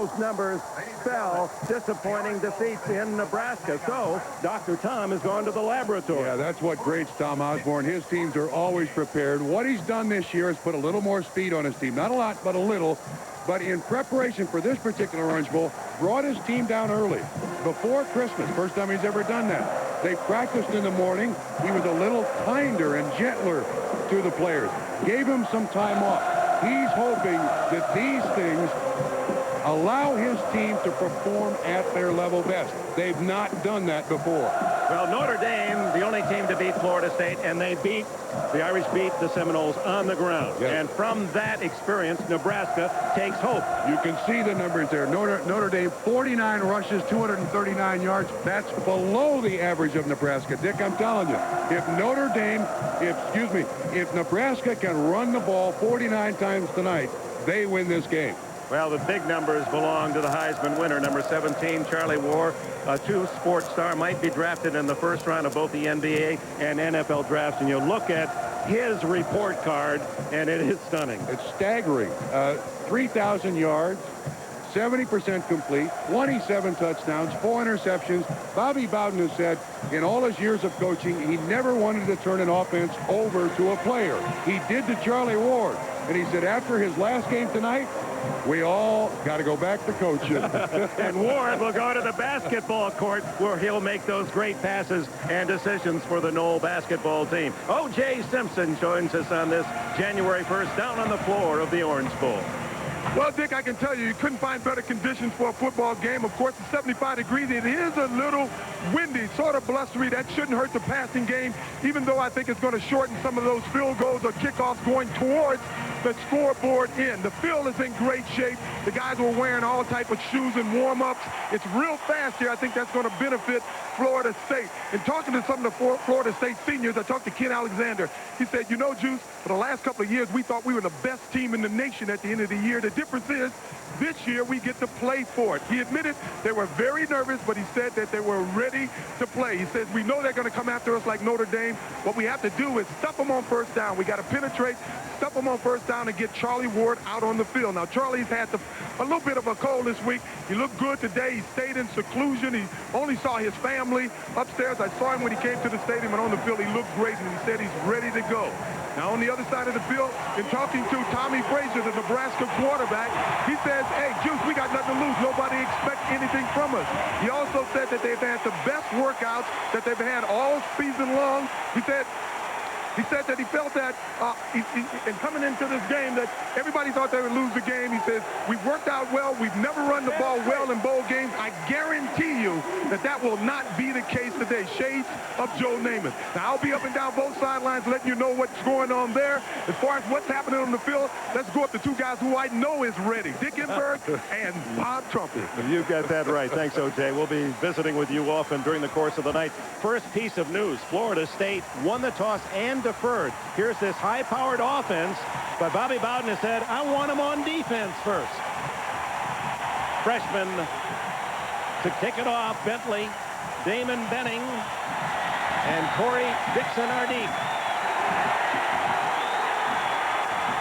those numbers spell disappointing defeats in Nebraska. So Dr. Tom has gone to the laboratory. Yeah, that's what greats Tom Osborne. His teams are always prepared. What he's done this year is put a little more speed on his team. Not a lot, but a little. But in preparation for this particular Orange Bowl, brought his team down early, before Christmas. First time he's ever done that. They practiced in the morning. He was a little kinder and gentler to the players. Gave them some time off. He's hoping that these things allow his team to perform at their level best. They've not done that before. Well, Notre Dame, the only team to beat Florida State, and the Irish beat the Seminoles on the ground. Yes. And from that experience, Nebraska takes hope. You can see the numbers there. Notre Dame, 49 rushes, 239 yards. That's below the average of Nebraska. Dick, I'm telling you, if Nebraska can run the ball 49 times tonight, they win this game. Well, the big numbers belong to the Heisman winner, number 17, Charlie Ward, a two-sport star, might be drafted in the first round of both the NBA and NFL drafts. And you look at his report card, and it is stunning. It's staggering. 3,000 yards, 70% complete, 27 touchdowns, 4 interceptions. Bobby Bowden has said in all his years of coaching, he never wanted to turn an offense over to a player. He did to Charlie Ward. And he said after his last game tonight, we all got to go back to coaching. And Ward will go to the basketball court where he'll make those great passes and decisions for the Knoll basketball team. O.J. Simpson joins us on this January 1st down on the floor of the Orange Bowl. Well, Dick, I can tell you couldn't find better conditions for a football game. Of course, it's 75 degrees. It is a little windy, sort of blustery. That shouldn't hurt the passing game, even though I think it's going to shorten some of those field goals or kickoffs going towards the scoreboard end. The field is in great shape. The guys were wearing all type of shoes and warm-ups. It's real fast here. I think that's going to benefit Florida State. And talking to some of the Florida State seniors, I talked to Ken Alexander. He said, you know, Juice, for the last couple of years, we thought we were the best team in the nation at the end of the year. The difference is this year we get to play for it. He admitted they were very nervous, but he said that they were ready to play. He says, we know they're going to come after us like Notre Dame. What we have to do is stop them on first down. We got to penetrate, stop them on first down, and get Charlie Ward out on the field. Now, Charlie's had a little bit of a cold this week. He looked good today. He stayed in seclusion. He only saw his family upstairs. I saw him when he came to the stadium, and on the field, he looked great, and he said he's ready to go. Now, on the other side of the field, in talking to Tommy Frazier, the Nebraska quarterback, he says, hey, Juice, we got nothing to lose. Nobody expects anything from us. He also said that they've had the best workouts that they've had all season long. He said that he felt that in coming into this game that everybody thought they would lose the game. He says, we've worked out well. We've never run the ball well in bowl games. I guarantee you that will not be the case today. Shades of Joe Namath. Now, I'll be up and down both sidelines letting you know what's going on there. As far as what's happening on the field, let's go up to two guys who I know is ready, Dickenberg and Bob Trumpet. You've got that right. Thanks, O.J. We'll be visiting with you often during the course of the night. First piece of news, Florida State won the toss and deferred. Here's this high-powered offense, but Bobby Bowden has said, I want him on defense first. Freshman to kick it off, Bentley, Damon Benning, and Corey Dixon are deep.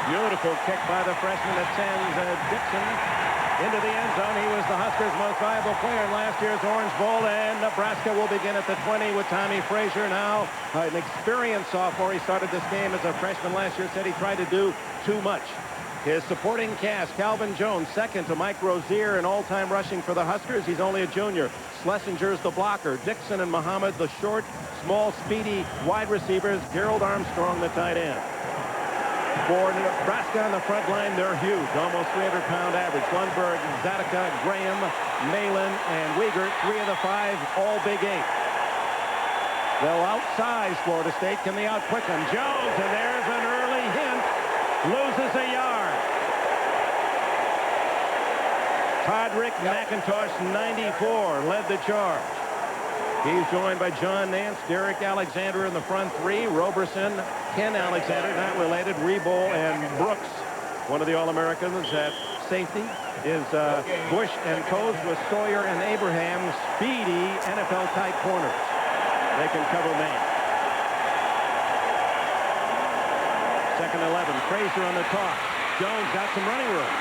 Beautiful kick by the freshman that sends Dixon into the end zone. He was the Huskers' most valuable player in last year's Orange Bowl, and Nebraska will begin at the 20 with Tommy Frazier. Now, an experienced sophomore. He started this game as a freshman last year, said he tried to do too much. His supporting cast, Calvin Jones, second to Mike Rozier in all-time rushing for the Huskers. He's only a junior. Schlesinger's the blocker. Dixon and Muhammad, the short, small, speedy wide receivers. Gerald Armstrong, the tight end. For Nebraska on the front line, they're huge, almost 300-pound average. Lundberg, Zadika, Graham, Malin, and Wiegert, 3 of the 5, all Big 8. They'll outsize Florida State. Can they outquick them? Jones, and there's an early hint. Loses a yard. Todrick McIntosh, 94, led the charge. He's joined by John Nance, Derek Alexander in the front three, Roberson, Ken Alexander, not related, Reboll, and Brooks. One of the All-Americans at safety is Bush and Coase with Sawyer and Abraham, speedy NFL-type corners. They can cover man. Second 11, Frazier on the toss. Jones got some running room.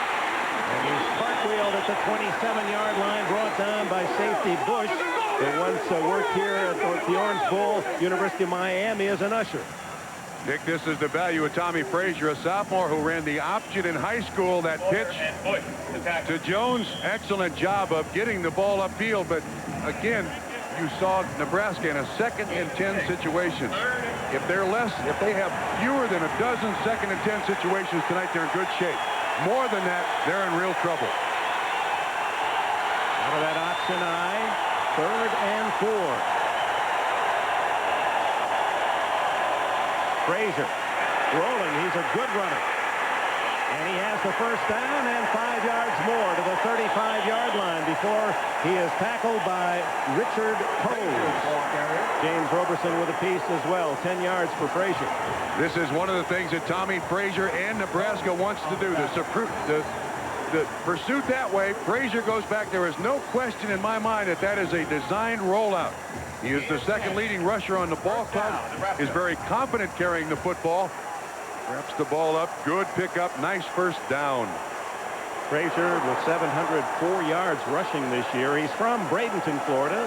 And he's cartwheeled at the 27-yard line, brought down by safety Bush, who once worked here at the Orange Bowl, University of Miami, as an usher. Dick, this is the value of Tommy Frazier, a sophomore who ran the option in high school. That pitch to Jones, excellent job of getting the ball upfield. But again, you saw Nebraska in a 2nd and 10 situation. If they have fewer than a dozen 2nd and 10 situations tonight, they're in good shape. More than that, they're in real trouble. Out of that option I, 3rd and 4. Frazier rolling. He's a good runner. And he has the first down and 5 yards more to the 35-yard line before he is tackled by Richard Coles. James Roberson with a piece as well. 10 yards for Frazier. This is one of the things that Tommy Frazier and Nebraska wants to do. The pursuit that way. Frazier goes back. There is no question in my mind that that is a designed rollout. He is the 2nd leading rusher on the ball club. Is very confident carrying the football. Wraps the ball up. Good pickup. Nice first down. Frazier with 704 yards rushing this year. He's from Bradenton, Florida,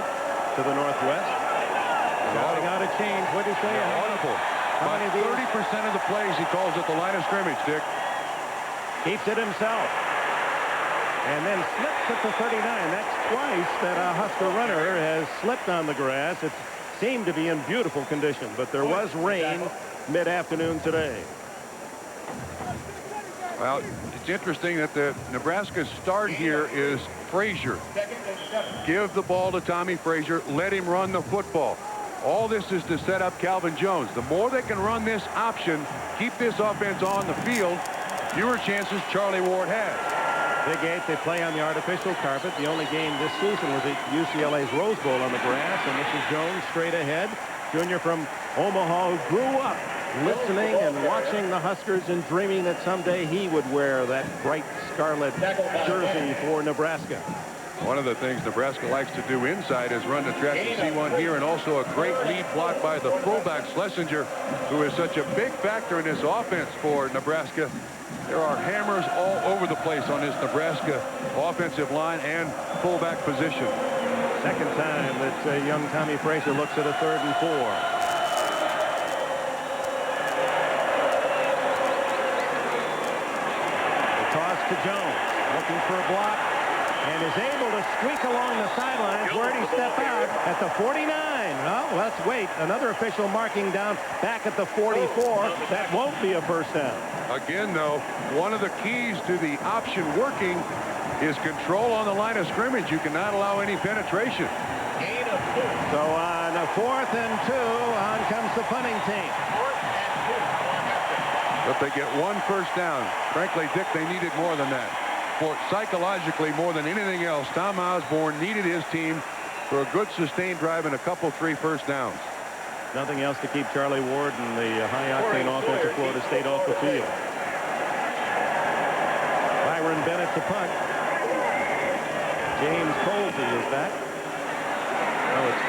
to the northwest. Got a change. What did you say? Audible. How many of these? 30% of the plays he calls at the line of scrimmage, Dick. Keeps it himself. And then slips at the 39. That's twice that a Husker runner has slipped on the grass. It seemed to be in beautiful condition, but there was rain mid-afternoon today. Well, it's interesting that the Nebraska start here is Frazier. Give the ball to Tommy Frazier. Let him run the football. All this is to set up Calvin Jones. The more they can run this option, keep this offense on the field, fewer chances Charlie Ward has. Big 8, they play on the artificial carpet. The only game this season was at UCLA's Rose Bowl on the grass. And this is Jones straight ahead. Junior from Omaha, who grew up listening and watching the Huskers and dreaming that someday he would wear that bright scarlet jersey for Nebraska. One of the things Nebraska likes to do inside is run the track. You see one here, and also a great lead block by the fullback Schlesinger, who is such a big factor in this offense for Nebraska. There are hammers all over the place on this Nebraska offensive line and fullback position. Second time that young Tommy Frazier looks at a 3rd and 4. The toss to Jones, looking for a block, and is able to squeak along the sidelines. Where did he step out? At the 49. Oh, let's wait. Another official marking down back at the 44. That won't be a first down. Again, though, one of the keys to the option working is control on the line of scrimmage. You cannot allow any penetration. So on a 4th and 2, on comes the punting team. But they get one first down. Frankly, Dick, they needed more than that. For psychologically, more than anything else, Tom Osborne needed his team for a good sustained drive and a couple 3 first downs. Nothing else to keep Charlie Ward and the high-octane offense of Florida State off the field. Byron Bennett to punt. James Colby is back. Oh, it's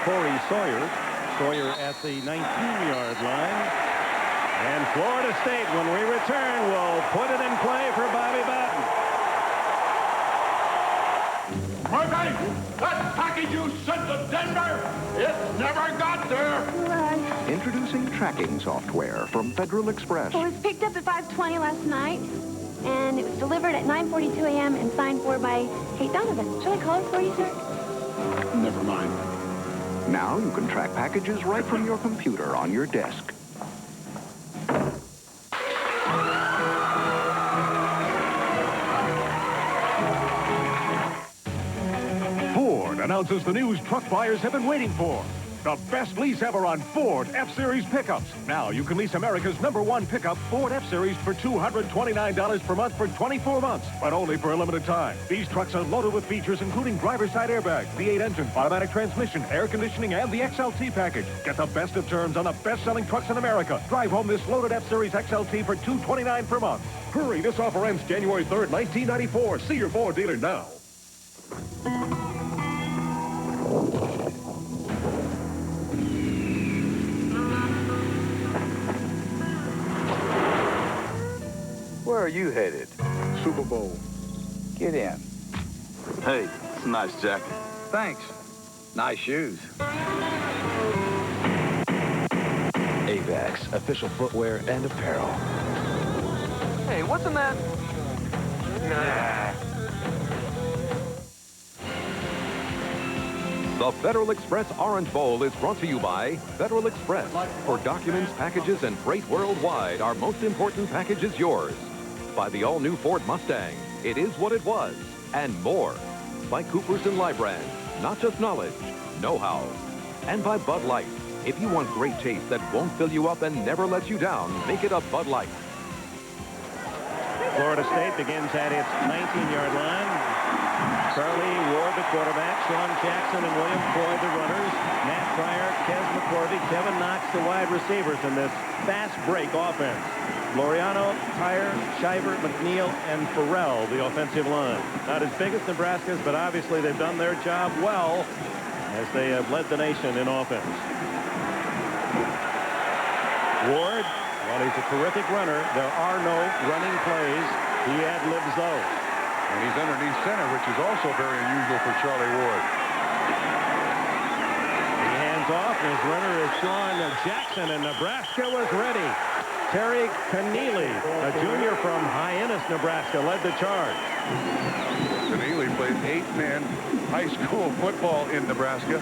Corey Sawyer. Sawyer at the 19-yard line. And Florida State, when we return, will put it in play for Bobby Bowden. Murphy, that package you sent to Denver, it never got there. Introducing tracking software from Federal Express. It was picked up at 5:20 last night, and it was delivered at 9:42 a.m. and signed for by Kate Donovan. Shall I call her for you, sir? Never mind. Now you can track packages right from your computer on your desk. Ford announces the news truck buyers have been waiting for. The best lease ever on Ford F-Series pickups. Now you can lease America's #1 pickup, Ford F-Series, for $229 per month for 24 months, but only for a limited time. These trucks are loaded with features including driver's side airbag, V8 engine, automatic transmission, air conditioning, and the XLT package. Get the best of terms on the best-selling trucks in America. Drive home this loaded F-Series XLT for $229 per month. Hurry, this offer ends January 3rd, 1994. See your Ford dealer now. Where are you headed? Super Bowl. Get in. Hey, it's a nice jacket. Thanks. Nice shoes. AVAX, official footwear and apparel. Hey, what's in that? The Federal Express Orange Bowl is brought to you by Federal Express. For documents, packages, and freight worldwide, our most important package is yours. By the all-new Ford Mustang, it is what it was, and more. By Coopers and Lybrand, not just knowledge, know-how. And by Bud Light. If you want great taste that won't fill you up and never lets you down, make it a Bud Light. Florida State begins at its 19-yard line. Charlie Ward, the quarterback. Sean Jackson and William Floyd, the runners. Matt Pryor, Kes McCorvey, Kevin Knox, the wide receivers in this fast break offense. Loriano, Tyre, Shiver, McNeil, and Farrell, the offensive line. Not as big as Nebraska's, but obviously they've done their job well as they have led the nation in offense. Ward, while he's a terrific runner, there are no running plays. He ad-libs those. And he's underneath center, which is also very unusual for Charlie Ward. He hands off. His runner is Sean Jackson, and Nebraska was ready. Terry Keneally, a junior from Hyannis, Nebraska, led the charge. Keneally played 8-man high school football in Nebraska.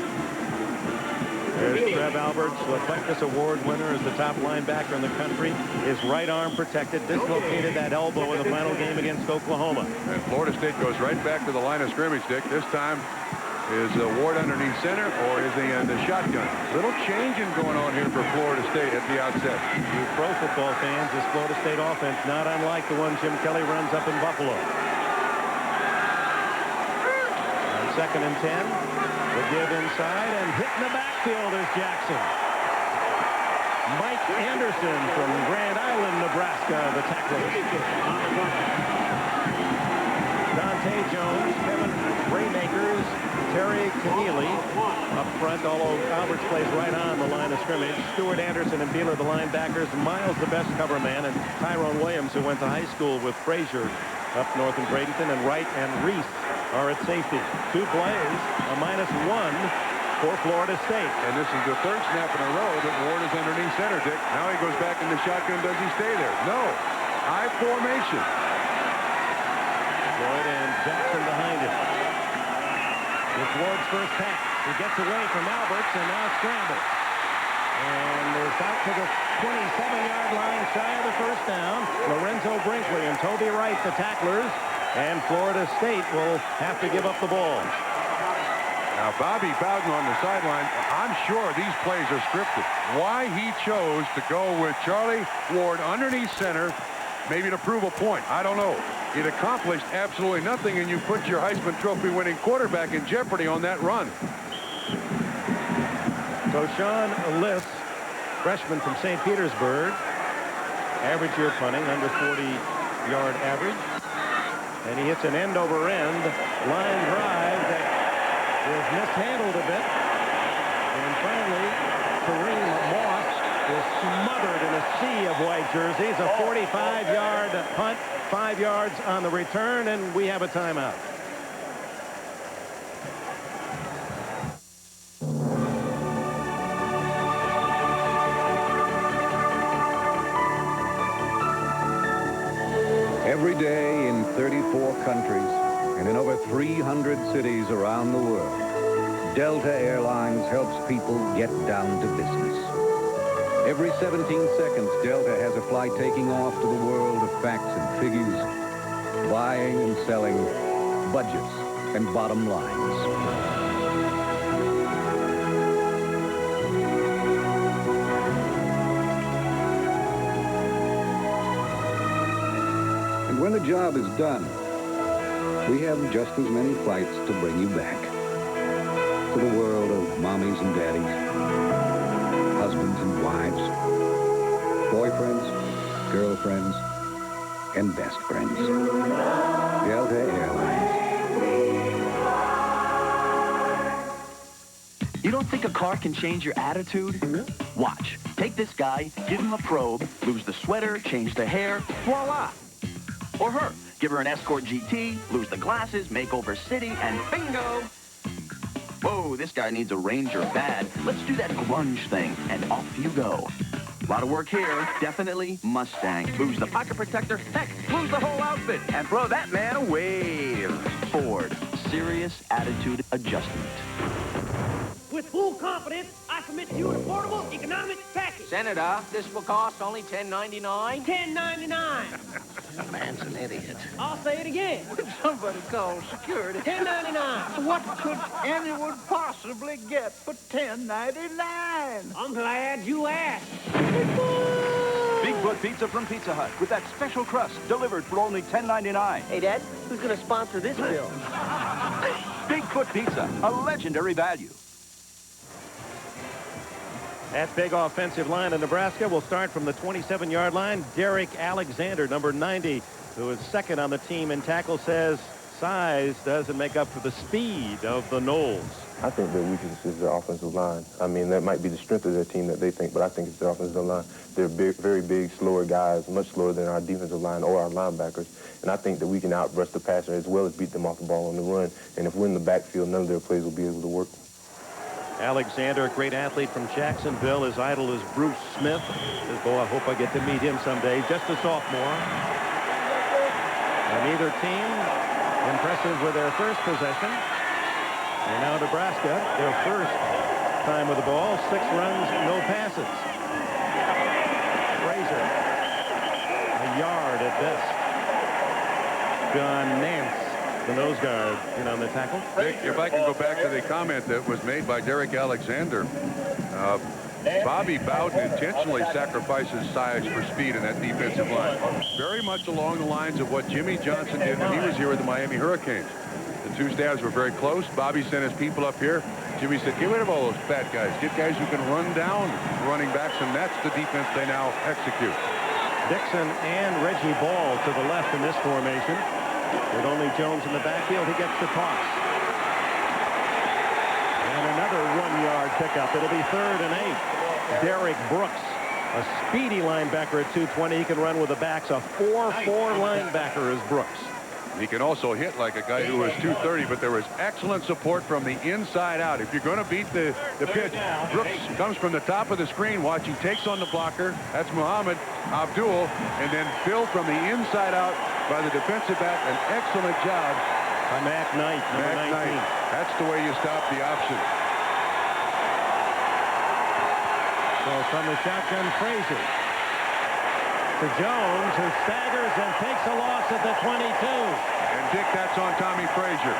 There's Trev Alberts, Lefectus Award winner, as the top linebacker in the country. His right arm protected, dislocated that elbow in the final game against Oklahoma. And Florida State goes right back to the line of scrimmage, Dick. This time, is Ward underneath center, or is he in the shotgun? Little changing going on here for Florida State at the outset. You pro football fans, this Florida State offense not unlike the one Jim Kelly runs up in Buffalo. On 2nd and 10. The give inside and hit in the backfield is Jackson. Mike Anderson from Grand Island, Nebraska, the tackler. Dante Jones, Kevin Raymakers, Terry Keneally up front, although Alberts plays right on the line of scrimmage. Stuart Anderson and Beeler, the linebackers. Miles, the best cover man, and Tyrone Williams, who went to high school with Frazier up north in Bradenton, and Wright and Reese are at safety. 2 plays, a -1 for Florida State. And this is the 3rd snap in a row that Ward is underneath center, Dick. Now he goes back in the shotgun. Does he stay there? No. High formation. Floyd and Jackson behind him. It's Ward's first pass. He gets away from Alberts and now scrambles. And is out to the 27-yard line, shy of the first down. Lorenzo Brinkley and Toby Wright, the tacklers. And Florida State will have to give up the ball. Now, Bobby Bowden on the sideline, I'm sure these plays are scripted. Why he chose to go with Charlie Ward underneath center, maybe to prove a point, I don't know. It accomplished absolutely nothing, and you put your Heisman Trophy winning quarterback in jeopardy on that run. So Sean Liss, freshman from St. Petersburg, average year punting, under 40-yard average. And he hits an end-over-end line drive that is mishandled a bit. And finally, Kareem Moss is smothered in a sea of white jerseys. A 45-yard punt, 5 yards on the return, and we have a timeout. Every day in 34 countries and in over 300 cities around the world, Delta Airlines helps people get down to business. Every 17 seconds, Delta has a flight taking off to the world of facts and figures, buying and selling, budgets and bottom lines. When the job is done, we have just as many flights to bring you back to the world of mommies and daddies, husbands and wives, boyfriends, girlfriends, and best friends. Delta Airlines. You don't think a car can change your attitude? Watch. Take this guy, give him a probe, lose the sweater, change the hair, voila! Or her. Give her an Escort GT, lose the glasses, make over city, and bingo! Whoa, this guy needs a Ranger bad. Let's do that grunge thing, and off you go. A lot of work here. Definitely Mustang. Lose the pocket protector. Heck, lose the whole outfit. And blow that man a wave. Ford. Serious attitude adjustment. With full confidence, I submit to you an affordable economic package. Senator, this will cost only $10.99. $10.99. The man's an idiot. I'll say it again. Somebody call security. $10.99. What could anyone possibly get for $10.99? I'm glad you asked. Bigfoot Pizza from Pizza Hut with that special crust delivered for only $10.99. Hey, Dad, who's going to sponsor this bill? Bigfoot Pizza, a legendary value. That big offensive line in Nebraska will start from the 27-yard line. Derek Alexander, number 90, who is second on the team in tackle, says size doesn't make up for the speed of the Noles. I think their weakness is their offensive line. I mean, that might be the strength of their team that they think, but I think it's their offensive line. They're big, very big, slower guys, much slower than our defensive line or our linebackers. And I think that we can outrush the passer as well as beat them off the ball on the run. And if we're in the backfield, none of their plays will be able to work. Alexander, a great athlete from Jacksonville. His idol is Bruce Smith. Says, boy, I hope I get to meet him someday. Just a sophomore. And neither team impressive with their first possession. And now Nebraska, their first time with the ball. 6 runs, no passes. Frazier, a yard at best. John Nance, the nose guard, in on the tackle. Dick, if I can go back to the comment that was made by Derek Alexander. Bobby Bowden intentionally sacrifices size for speed in that defensive line. Very much along the lines of what Jimmy Johnson did when he was here with the Miami Hurricanes. The two staffs were very close. Bobby sent his people up here. Jimmy said, get rid of all those fat guys. Get guys who can run down running backs, and that's the defense they now execute. Dixon and Reggie Ball to the left in this formation. With only Jones in the backfield, he gets the toss. And another 1-yard pickup. It'll be 3rd and 8. Derek Brooks, a speedy linebacker at 220. He can run with the backs. A 4-4 linebacker is Brooks. He can also hit like a guy who was 230, but there was excellent support from the inside out. If you're going to beat the pitch, Brooks comes from the top of the screen. Watch, he takes on the blocker. That's Muhammad Abdul. And then Phil from the inside out by the defensive back. An excellent job. By Mac Knight, number 19. Knight. That's the way you stop the option. So from the shotgun, Frazier to Jones, who staggers and takes a loss at the 22. And Dick, that's on Tommy Frazier.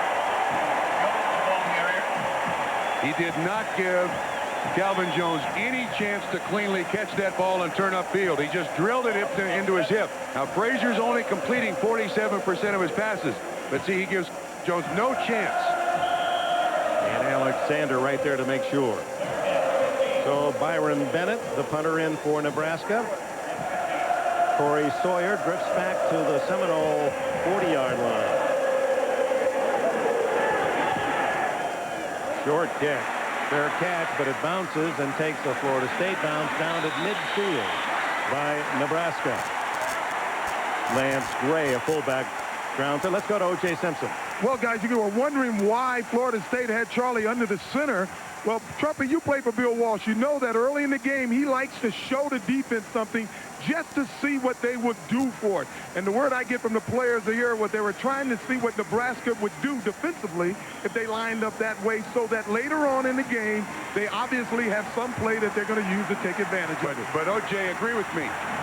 He did not give Calvin Jones any chance to cleanly catch that ball and turn upfield. He just drilled it into his hip. Now, Frazier's only completing 47% of his passes. But see, he gives Jones no chance. And Alexander right there to make sure. So Byron Bennett, the punter, in for Nebraska. Corey Sawyer drifts back to the Seminole 40-yard line. Short kick. Fair catch, but it bounces and takes a Florida State bounce down at midfield by Nebraska. Lance Gray, a fullback, grounds it. Let's go to O.J. Simpson. Well, guys, you were wondering why Florida State had Charlie under the center. Well, Trumpy, you play for Bill Walsh. You know that early in the game, he likes to show the defense something just to see what they would do for it. And the word I get from the players here was they were trying to see what Nebraska would do defensively if they lined up that way, so that later on in the game, they obviously have some play that they're going to use to take advantage of it. But O.J., agree with me.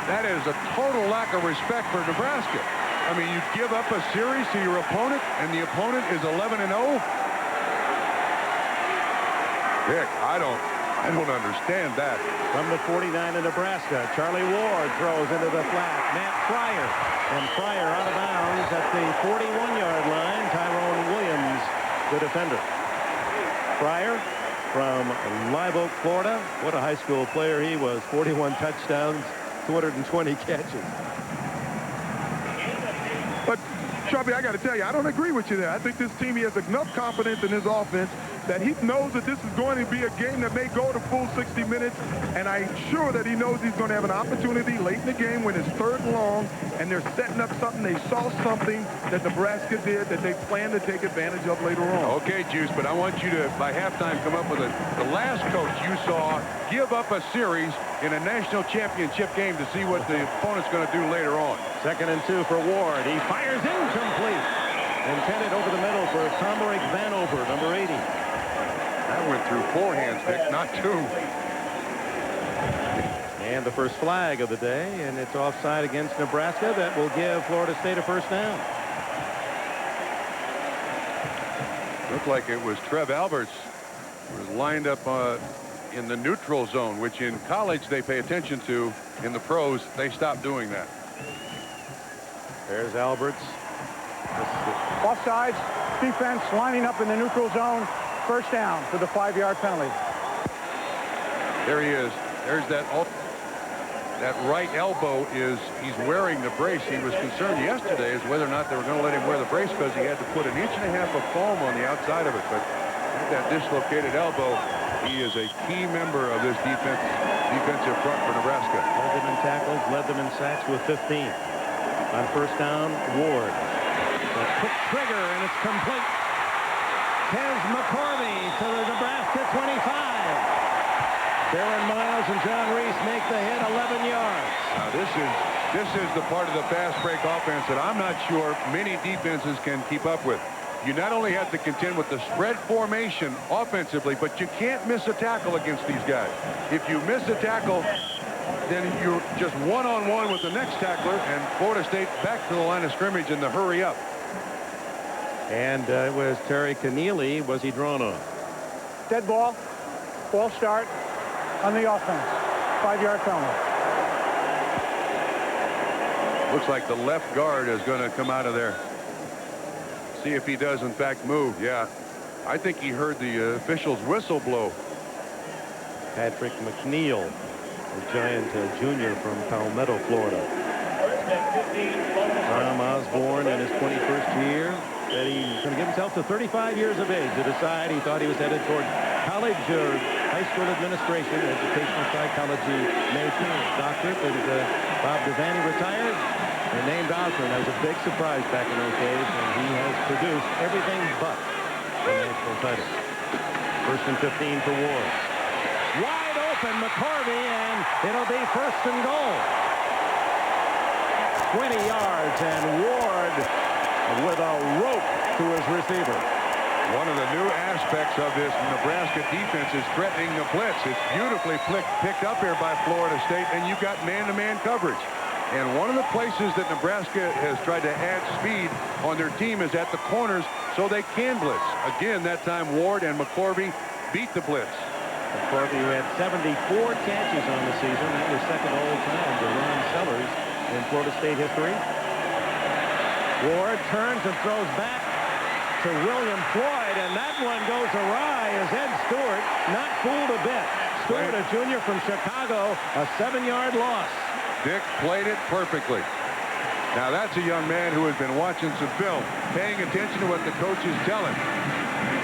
That is a total lack of respect for Nebraska. I mean, you give up a series to your opponent, and the opponent is 11-0. Dick, I don't understand that. From the 49 in Nebraska, Charlie Ward throws into the flat. Matt Pryor. And Pryor out of bounds at the 41-yard line. Tyrone Williams, the defender. Pryor from Live Oak, Florida. What a high school player he was. 41 touchdowns, 220 catches. But, Trumpy, I got to tell you, I don't agree with you there. I think this team has enough confidence in his offense that he knows that this is going to be a game that may go to full 60 minutes, and I'm sure that he knows he's going to have an opportunity late in the game when it's 3rd and long, and they're setting up something. They saw something that Nebraska did that they plan to take advantage of later on. Okay, Juice, but I want you to, by halftime, come up with the last coach you saw give up a series in a national championship game to see what the opponent's going to do later on. 2nd and 2 for Ward. He fires incomplete. Intended over the middle for Tomeric Vanover, number 80. That went through 4 hands, Nick, not 2. And the first flag of the day, and it's offside against Nebraska. That will give Florida State a first down. Looked like it was Trev Alberts who was lined up in the neutral zone, which in college they pay attention to. In the pros, they stop doing that. There's Alberts. Offsides, defense lining up in the neutral zone. First down for the 5-yard penalty. There he is. There's that right elbow he's wearing the brace. He was concerned yesterday as whether or not they were going to let him wear the brace because he had to put 1.5 inches of foam on the outside of it. But with that dislocated elbow, he is a key member of this defensive front for Nebraska. Led them in tackles, led them in sacks with 15. On first down, Ward. A quick trigger, and it's complete. Kez McCorvey to the Nebraska 25. Darren Miles and John Reese make the hit 11 yards. Now this is the part of the fast break offense that I'm not sure many defenses can keep up with. You not only have to contend with the spread formation offensively, but you can't miss a tackle against these guys. If you miss a tackle, then you're just one-on-one with the next tackler, and Florida State back to the line of scrimmage in the hurry up. And it was Terry Keneally. Was he drawn on? Dead ball. Ball start on the offense. 5-yard penalty. Looks like the left guard is going to come out of there. See if he does in fact move. Yeah, I think he heard the official's whistle blow. Patrick McNeil, a Giant junior from Palmetto, Florida. Tom Osborne in his 21st year said he's going to give himself to 35 years of age to decide. He thought he was headed toward college or high school administration, educational psychology, maintained doctorate. And Bob Devaney retired and named Osborne. That was a big surprise back in those days, and he has produced everything but the national title. 1st and 15 for Ward. Wide open, McCorvey, and it'll be 1st and goal. 20 yards, and Ward with a rope to his receiver. One of the new aspects of this Nebraska defense is threatening the blitz. It's beautifully picked up here by Florida State, and you've got man-to-man coverage. And one of the places that Nebraska has tried to add speed on their team is at the corners so they can blitz. Again, that time Ward and McCorvey beat the blitz. McCorvey, who had 74 catches on the season, that was second all time to Ron Sellers in Florida State history. Ward turns and throws back to William Floyd, and that one goes awry as Ed Stewart not fooled a bit. Stewart, a junior from Chicago, a 7-yard loss. Dick played it perfectly. Now that's a young man who has been watching some film, paying attention to what the coaches tell him.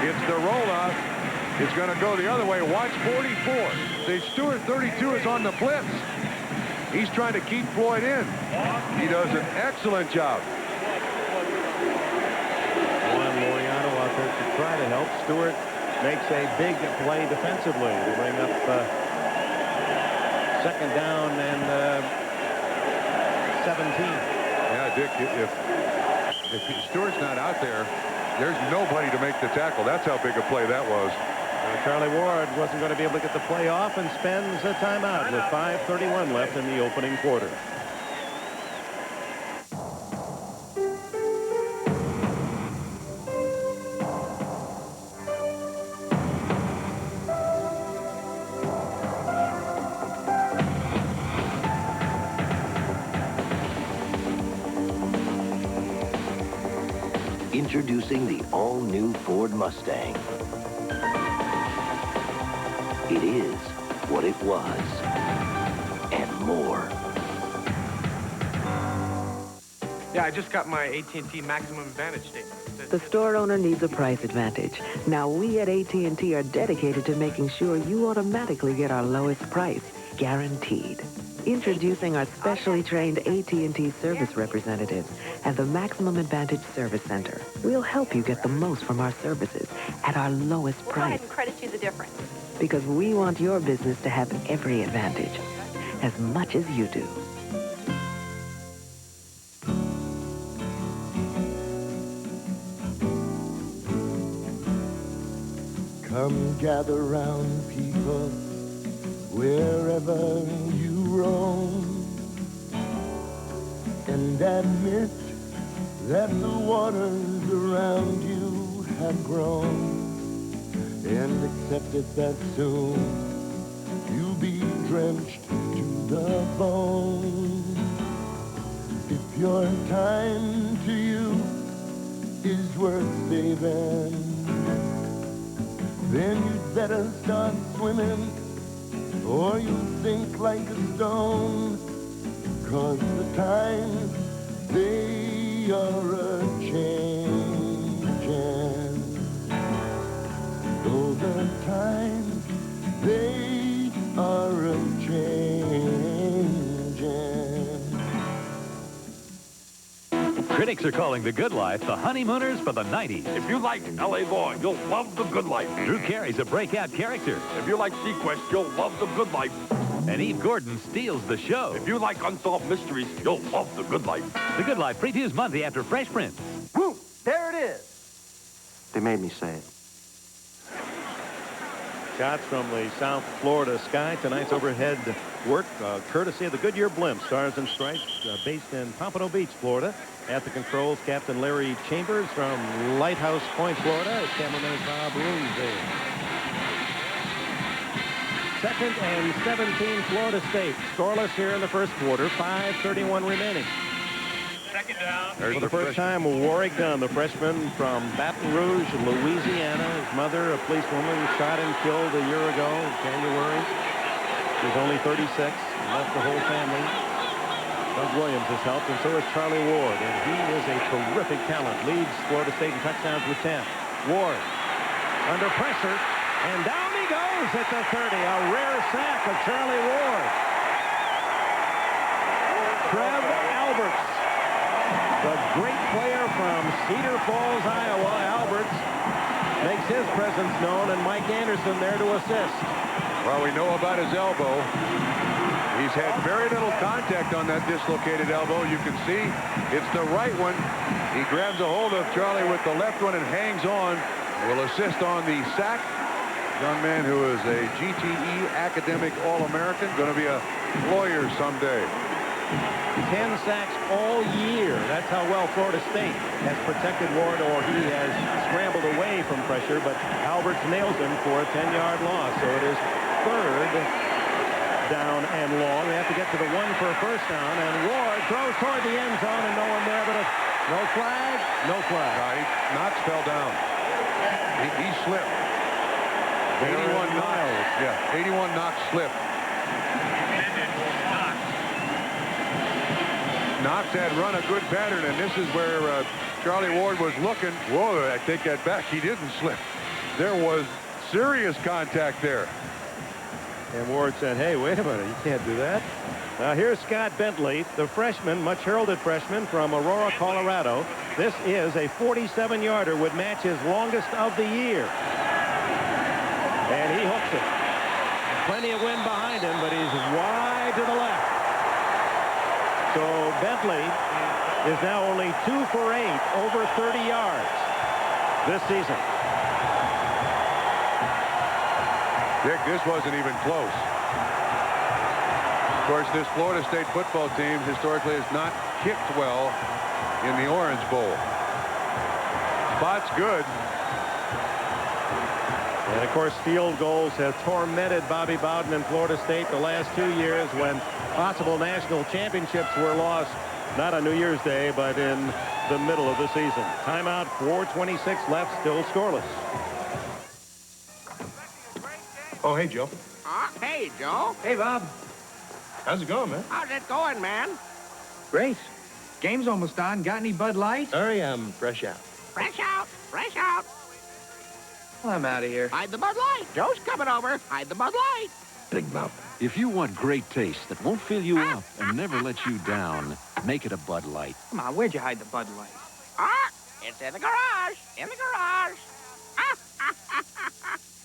It's the rollout. It's going to go the other way. Watch 44. See, Stewart 32 is on the blitz. He's trying to keep Floyd in. He does an excellent job. Juan Laureano out there to try to help. Stewart makes a big play defensively to bring up 2nd down and 17. Yeah, Dick, if Stewart's not out there, there's nobody to make the tackle. That's how big a play that was. Charlie Ward wasn't going to be able to get the play off and spends a timeout with 5:31 left in the opening quarter. Introducing the all-new Ford Mustang. It is what it was, and more. Yeah, I just got my AT&T Maximum Advantage statement. The store owner needs a price advantage. Now, we at AT&T are dedicated to making sure you automatically get our lowest price, guaranteed. Introducing our specially trained AT&T service representatives at the Maximum Advantage Service Center. We'll help you get the most from our services at our lowest price. We'll go ahead and credit you the difference. Because we want your business to have every advantage, as much as you do. Come gather round, people, wherever you roam, and admit that the waters around you have grown, and accept it that soon you'll be drenched to the bone. If your time to you is worth saving, then you'd better start swimming, or you'll sink like a stone. 'Cause the times, they are a-changin'. Though the times, they are a-changin'. Critics are calling The Good Life the honeymooners for the 90s. If you like L.A. Law, you'll love The Good Life. Drew Carey's a breakout character. If you like Sequest, you'll love The Good Life. And Eve Gordon steals the show. If you like Unsolved Mysteries, you'll love The Good Life. The Good Life previews Monday after Fresh Prince. Woo! There it is. They made me say it. Shots from the South Florida sky. Tonight's overhead work, courtesy of the Goodyear Blimp, Stars and Stripes, based in Pompano Beach, Florida. At the controls, Captain Larry Chambers from Lighthouse Point, Florida. Cameraman is Bob Roomsdale. 2nd and 17, Florida State. Scoreless here in the first quarter. 5:31 remaining. Second down. For the first time, Warwick Dunn, the freshman from Baton Rouge, Louisiana. His mother, a policewoman, shot and killed a year ago in January. He was only 36 and left the whole family. Doug Williams has helped, and so has Charlie Ward, and he is a terrific talent. Leads Florida State in touchdowns with 10. Ward under pressure, and down he goes at the 30. A rare sack of Charlie Ward. Trev Alberts, the great player from Cedar Falls, Iowa. Alberts makes his presence known, and Mike Anderson there to assist. Well, we know about his elbow. He's had very little contact on that dislocated elbow. You can see it's the right one. He grabs a hold of Charlie with the left one and hangs on. Will assist on the sack. Young man who is a GTE academic All-American. Going to be a lawyer someday. 10 sacks all year. That's how well Florida State has protected Ward, or he has scrambled away from pressure, but Alberts nails him for a 10-yard loss. So it is 3rd down and long. They have to get to the 1 for a first down, and Ward throws toward the end zone, and no one there, but no flag, no flag. Knox fell down. He slipped. 81 Knox. Yeah, 81 Knox slipped. Knox had run a good pattern, and this is where Charlie Ward was looking. Whoa, I take that back. He didn't slip. There was serious contact there. And Ward said, hey, wait a minute, you can't do that. Now here's Scott Bentley, the freshman, much heralded freshman from Aurora, Colorado. This is a 47-yarder, would match his longest of the year. And he hooks it. Plenty of wind behind him, but he's wide to the left. So Bentley is now only 2 for 8, over 30 yards this season. Dick, this wasn't even close. Of course, this Florida State football team historically has not kicked well in the Orange Bowl. Spot's good. And, of course, field goals have tormented Bobby Bowden in Florida State the last 2 years when possible national championships were lost, not on New Year's Day, but in the middle of the season. Timeout, 4:26 left, still scoreless. Oh, hey, Joe. Hey, Joe. Hey, Bob. How's it going, man? How's it going, man? Great. Game's almost done. Got any Bud Light? Sorry, I'm fresh out. Fresh out. Fresh out. Well, I'm out of here. Hide the Bud Light. Joe's coming over. Hide the Bud Light. Big Mouth. If you want great taste that won't fill you up and never let you down, make it a Bud Light. Come on, where'd you hide the Bud Light? It's in the garage. In the garage.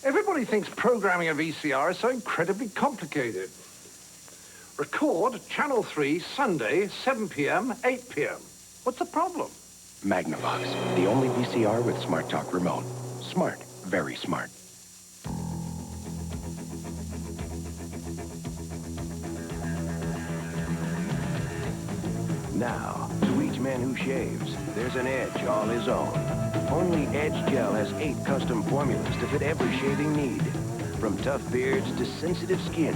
Everybody thinks programming a VCR is so incredibly complicated. Record Channel 3, Sunday, 7 p.m., 8 p.m. What's the problem? Magnavox, the only VCR with Smart Talk remote. Smart, very smart. Now, to each man who shaves, there's an edge all his own. Only Edge Gel has 8 custom formulas to fit every shaving need. From tough beards to sensitive skin,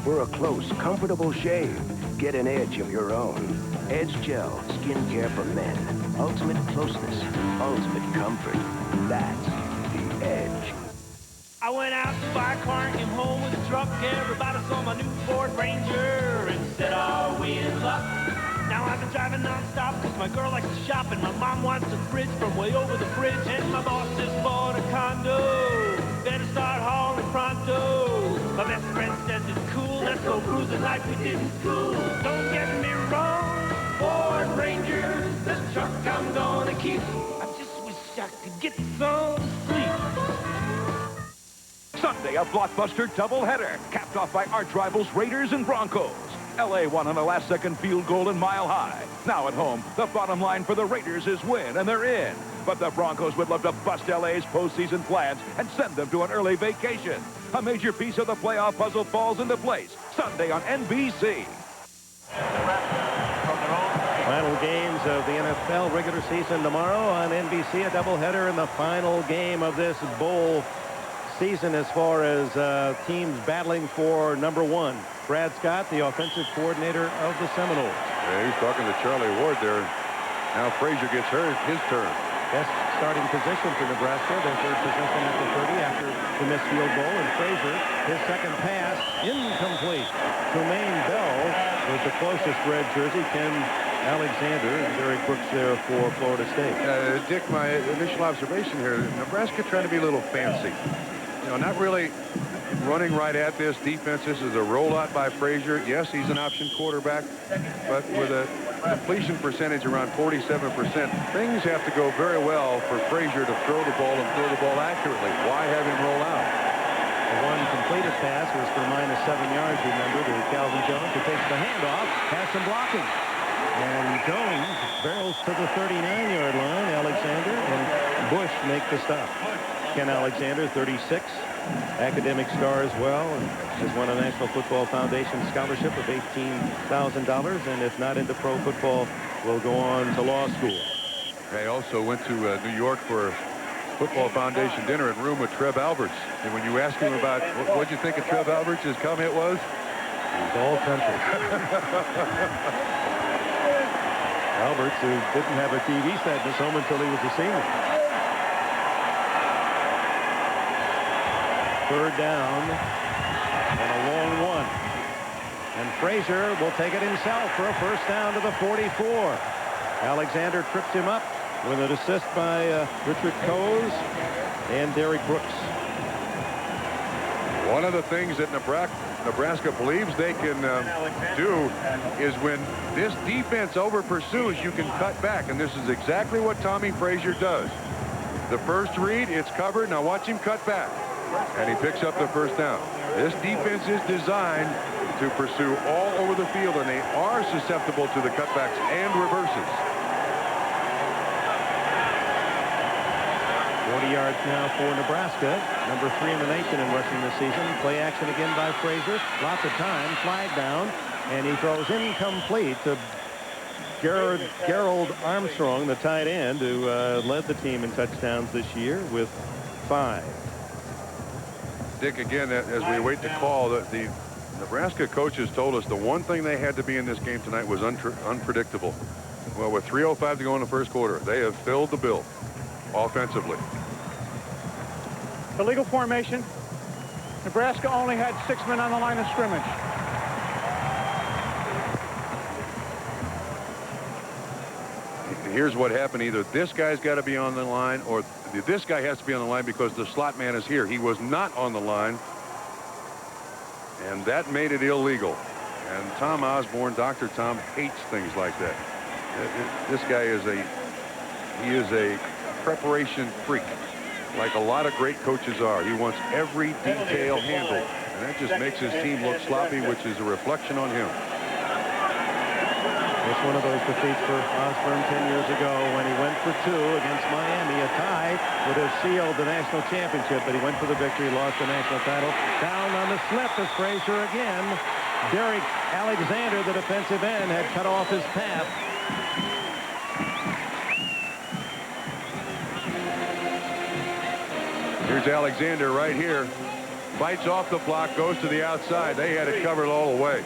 for a close, comfortable shave, get an edge of your own. Edge Gel, skincare for men. Ultimate closeness, ultimate comfort. That's the Edge. I went out to buy a car and came home with a truck. Everybody saw my new Ford Ranger and said, "Are we in luck?" Now I've been driving non-stop because my girl likes to shop and my mom wants a fridge from way over the bridge. And my boss just bought a condo. Better start hauling pronto. My best friend says it's cool. Let's go cruising like we did in school. Don't get me wrong, Ford Ranger, this truck I'm gonna keep. I just wish I could get some sleep. Sunday, a blockbuster doubleheader, capped off by arch rivals Raiders and Broncos. L.A. won on a last-second field goal in Mile High. Now at home, the bottom line for the Raiders is win, and they're in. But the Broncos would love to bust L.A.'s postseason plans and send them to an early vacation. A major piece of the playoff puzzle falls into place Sunday on NBC. Final games of the NFL regular season tomorrow on NBC. A doubleheader in the final game of this bowl season as far as teams battling for number 1. Brad Scott, the offensive coordinator of the Seminoles. Yeah, he's talking to Charlie Ward there. Now Frazier gets his turn. Best starting position for Nebraska. Their third position at the 30 after the missed field goal. And Frazier, his second pass, incomplete. Tremaine Bell was the closest red jersey. Ken Alexander and Derek Brooks there for Florida State. Dick, my initial observation here, Nebraska trying to be a little fancy. You know, not really running right at this defense. This is a rollout by Frazier. Yes, he's an option quarterback, but with a completion percentage around 47%, things have to go very well for Frazier to throw the ball and throw the ball accurately. Why have him roll out? The one completed pass was for -7 yards, remember, to Calvin Jones, who takes the handoff, has some blocking. And Jones barrels to the 39-yard line. Alexander and Bush make the stop. Ken Alexander, 36. Academic star as well, and has won a National Football Foundation scholarship of $18,000, and if not into pro football, will go on to law school. I also went to New York for a Football Foundation dinner and room with Trev Alberts. And when you ask him about what'd you think of Trev Alberts, his comment was, "He's all country." Alberts, who didn't have a TV set in his home until he was a senior. Third down and a long one. And Frazier will take it himself for a first down to the 44. Alexander trips him up with an assist by Richard Coase and Derek Brooks. One of the things that Nebraska believes they can do is when this defense over pursues, you can cut back. And this is exactly what Tommy Frazier does. The first read, it's covered. Now watch him cut back. And he picks up the first down. This defense is designed to pursue all over the field, and they are susceptible to the cutbacks and reverses. 40 yards now for Nebraska. Number 3 in the nation in rushing this season. Play action again by Frazier. Lots of time. Flag down. And he throws incomplete to Gerald Armstrong, the tight end, who led the team in touchdowns this year with 5. Dick, again, as we wait to call, the Nebraska coaches told us the one thing they had to be in this game tonight was unpredictable. Well, with 3:05 to go in the first quarter, they have filled the bill offensively. Illegal formation. Nebraska only had 6 men on the line of scrimmage. here's what happened. Either this guy's got to be on the line, or this guy has to be on the line because the slot man is here. He was not on the line, and that made it illegal. And Tom Osborne, Dr. Tom, hates things like that. This guy is a preparation freak, like a lot of great coaches are. He wants every detail handled, and that just makes his team look sloppy, which is a reflection on him. It's one of those defeats for Osborne 10 years ago when he went for 2 against Miami. A tie would have sealed the national championship, but he went for the victory, lost the national title. Down on the slip is Frazier again. Derek Alexander, the defensive end, had cut off his path. Here's Alexander right here. Fights off the block, goes to the outside. They had it covered all the way.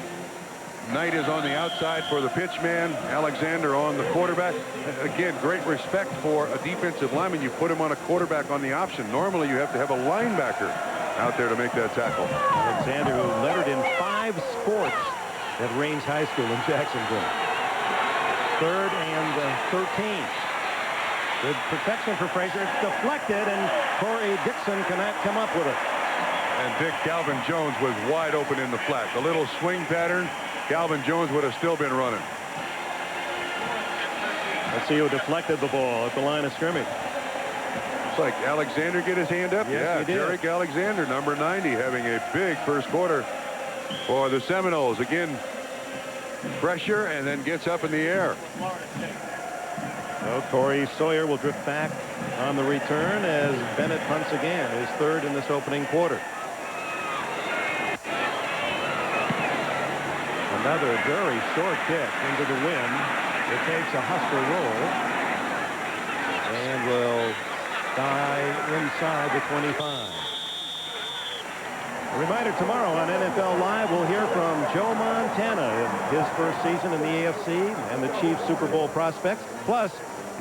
Knight is on the outside for the pitch man. Alexander on the quarterback. Again, great respect for a defensive lineman. You put him on a quarterback on the option. Normally, you have to have a linebacker out there to make that tackle. Alexander, who lettered in 5 sports at Raines High School in Jacksonville. 3rd and 13. Good protection for Frazier. It's deflected, and Corey Dixon cannot come up with it. And Dick Calvin Jones was wide open in the flat. The little swing pattern, Calvin Jones would have still been running. Let's see who deflected the ball at the line of scrimmage. Looks like Alexander get his hand up. Yes, he did. Derek Alexander, number 90, having a big first quarter for the Seminoles. Again, pressure, and then gets up in the air. So Corey Sawyer will drift back on the return as Bennett punts again, his 3rd in this opening quarter. Another very short kick into the wind. It takes a Husker roll and will die inside the 25. A reminder, tomorrow on NFL Live, we'll hear from Joe Montana in his first season in the AFC and the Chiefs Super Bowl prospects. Plus,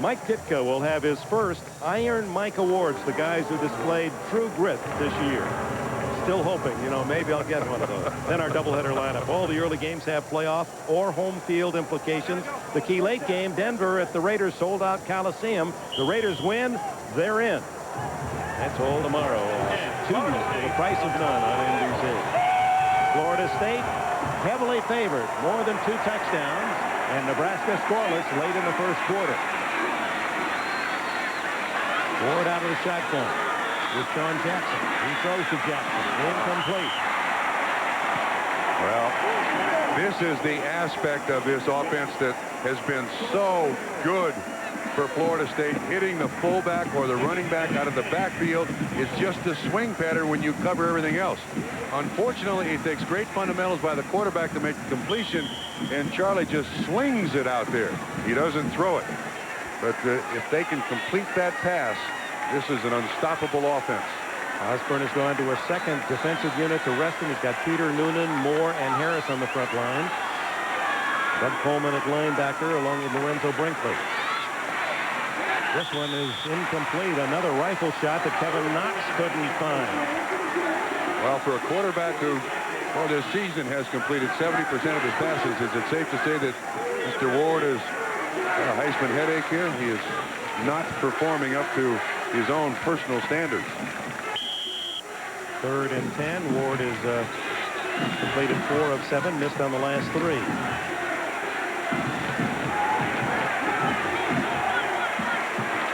Mike Ditka will have his first Iron Mike Awards, the guys who displayed true grit this year. Still hoping, maybe I'll get one of those. Then our doubleheader lineup. All the early games have playoff or home field implications. The key late game, Denver at the Raiders sold-out Coliseum. The Raiders win, they're in. That's all tomorrow. 2 for the price of none on NBC. Florida State heavily favored, more than 2 touchdowns, and Nebraska scoreless late in the first quarter. Ward out of the shotgun with Sean Jackson. He throws to Jackson. Incomplete. Well, this is the aspect of this offense that has been so good for Florida State. Hitting the fullback or the running back out of the backfield is just a swing pattern when you cover everything else. Unfortunately, it takes great fundamentals by the quarterback to make the completion, and Charlie just slings it out there. He doesn't throw it. But if they can complete that pass, this is an unstoppable offense. Osborne has gone to a 2nd defensive unit to rest him. He's got Peter, Noonan, Moore, and Harris on the front line. Doug Coleman at linebacker along with Lorenzo Brinkley. This one is incomplete. Another rifle shot that Kevin Knox couldn't find. Well, for a quarterback who, for this season, has completed 70% of his passes, is it safe to say that Mr. Ward is a Heisman headache here? He is not performing up to his own personal standards. 3rd and 10. Ward has completed 4 of 7, missed on the last 3.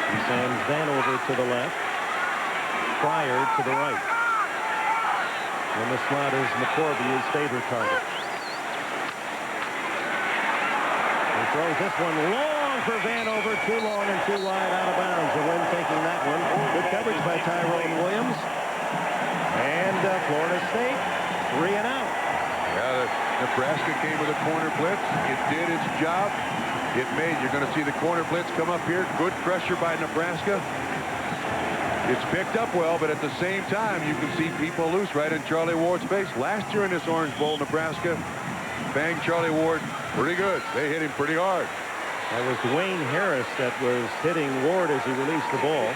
He sends Vanover to the left. Pryor to the right. In the slot is McCorvey, his favorite target. He throws this one long for Vanover, too long and too wide, out of bounds. The Wind taking that one. Good coverage by Tyrone Williams. And Florida State 3 and out. Yeah, Nebraska came with a corner blitz. It did its job. You're going to see the corner blitz come up here. Good pressure by Nebraska. It's picked up well, but at the same time, you can see people loose right in Charlie Ward's face. Last year in this Orange Bowl, Nebraska banged Charlie Ward pretty good. They hit him pretty hard. That was Dwayne Harris that was hitting Ward as he released the ball.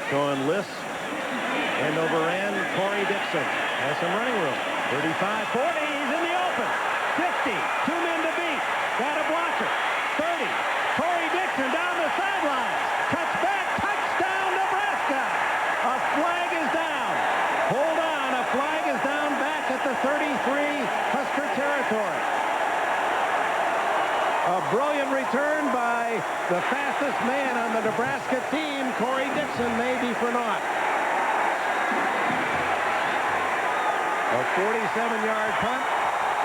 Sean Liss. End over end, Corey Dixon has some running room. 35, 40, he's in the open. 50, 2 men to beat. Got a blocker. 30, fastest man on the Nebraska team, Corey Dixon, may be for naught. A 47-yard punt,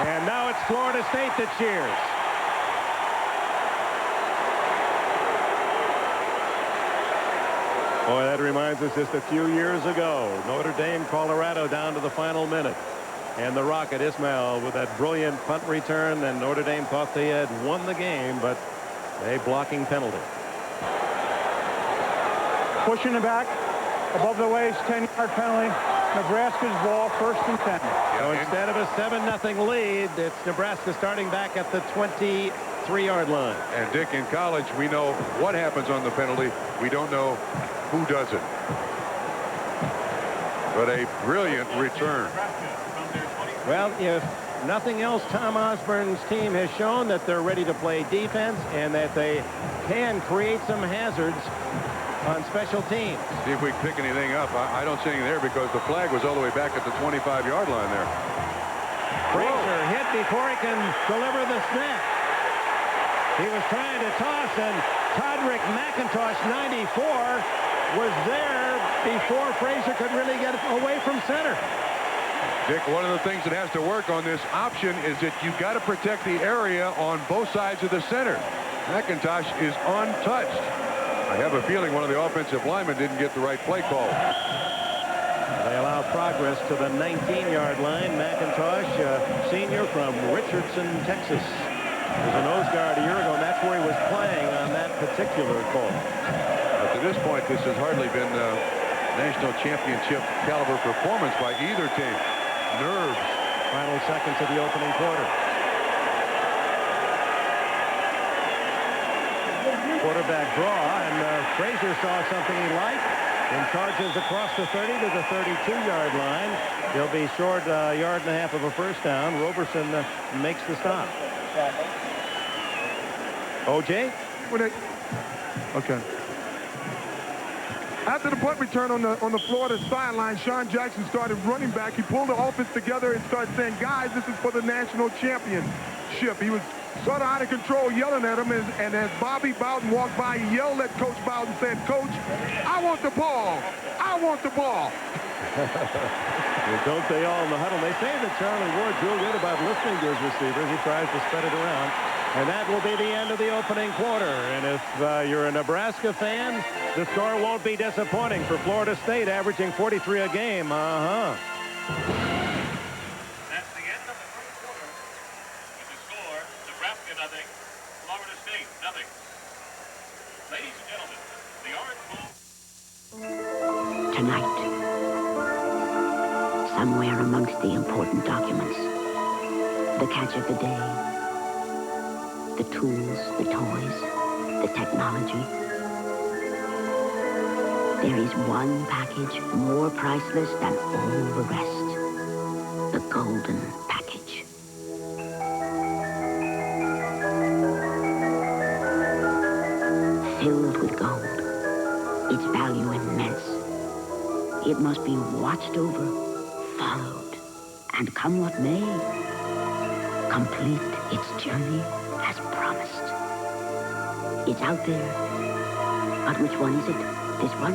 and now it's Florida State that cheers. Boy, that reminds us just a few years ago. Notre Dame, Colorado down to the final minute. And the Rocket, Ismail, with that brilliant punt return. And Notre Dame thought they had won the game, but a blocking penalty. Pushing the back, above the waist, 10-yard penalty. Nebraska's ball, 1st and 10. So instead of a 7-0 lead, it's Nebraska starting back at the 23-yard line. And Dick, in college, we know what happens on the penalty. We don't know who does it. But a brilliant return. Well, if nothing else, Tom Osborne's team has shown that they're ready to play defense and that they can create some hazards on special teams. See if we can pick anything up. I don't see anything there because the flag was all the way back at the 25-yard line there. Frazier hit before he can deliver the snap. He was trying to toss, and Todrick McIntosh, 94, was there before Frazier could really get away from center. Dick, one of the things that has to work on this option is that you've got to protect the area on both sides of the center. McIntosh is untouched. I have a feeling one of the offensive linemen didn't get the right play call. They allow progress to the 19-yard line. McIntosh, senior from Richardson, Texas, was a nose guard a year ago, and that's where he was playing on that particular call. But to this point, this has hardly been national championship caliber performance by either team. Nerves. Final seconds of the opening quarter. Quarterback draw, and Frazier saw something he liked and charges across the 30 to the 32-yard line. He'll be short a yard and a half of a first down. Roberson makes the stop. O.J.? Okay. After the punt return on the Florida sideline, Sean Jackson started running back. He pulled the offense together and started saying, guys, this is for the national championship. He was sort of out of control, yelling at him, and as Bobby Bowden walked by, he yelled at Coach Bowden, saying, Coach, I want the ball. I want the ball. Well, don't they all in the huddle? They say that Charlie Ward's real good about listening to his receivers. He tries to spread it around. And that will be the end of the opening quarter. And if you're a Nebraska fan, the score won't be disappointing for Florida State, averaging 43 a game. That's the end of the first quarter. With the score, Nebraska nothing, Florida State nothing. Ladies and gentlemen, the Orange Bowl. Tonight, somewhere amongst the important documents, the catch of the day, the tools, the toys, the technology. There is one package more priceless than all the rest. The golden package. Filled with gold. Its value immense. It must be watched over, followed, and come what may, complete its journey as promised. It's out there. But which one is it? This one?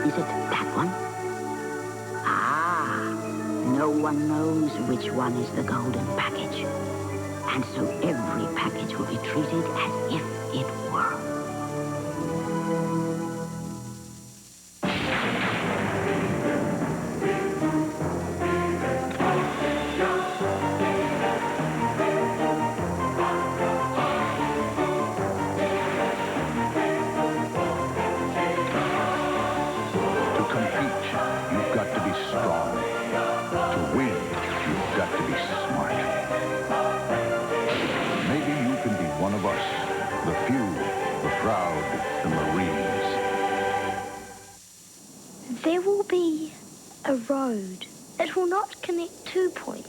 Is it that one? Ah, no one knows which one is the golden package. And so every package will be treated as if it were. There will be a road. It will not connect 2 points.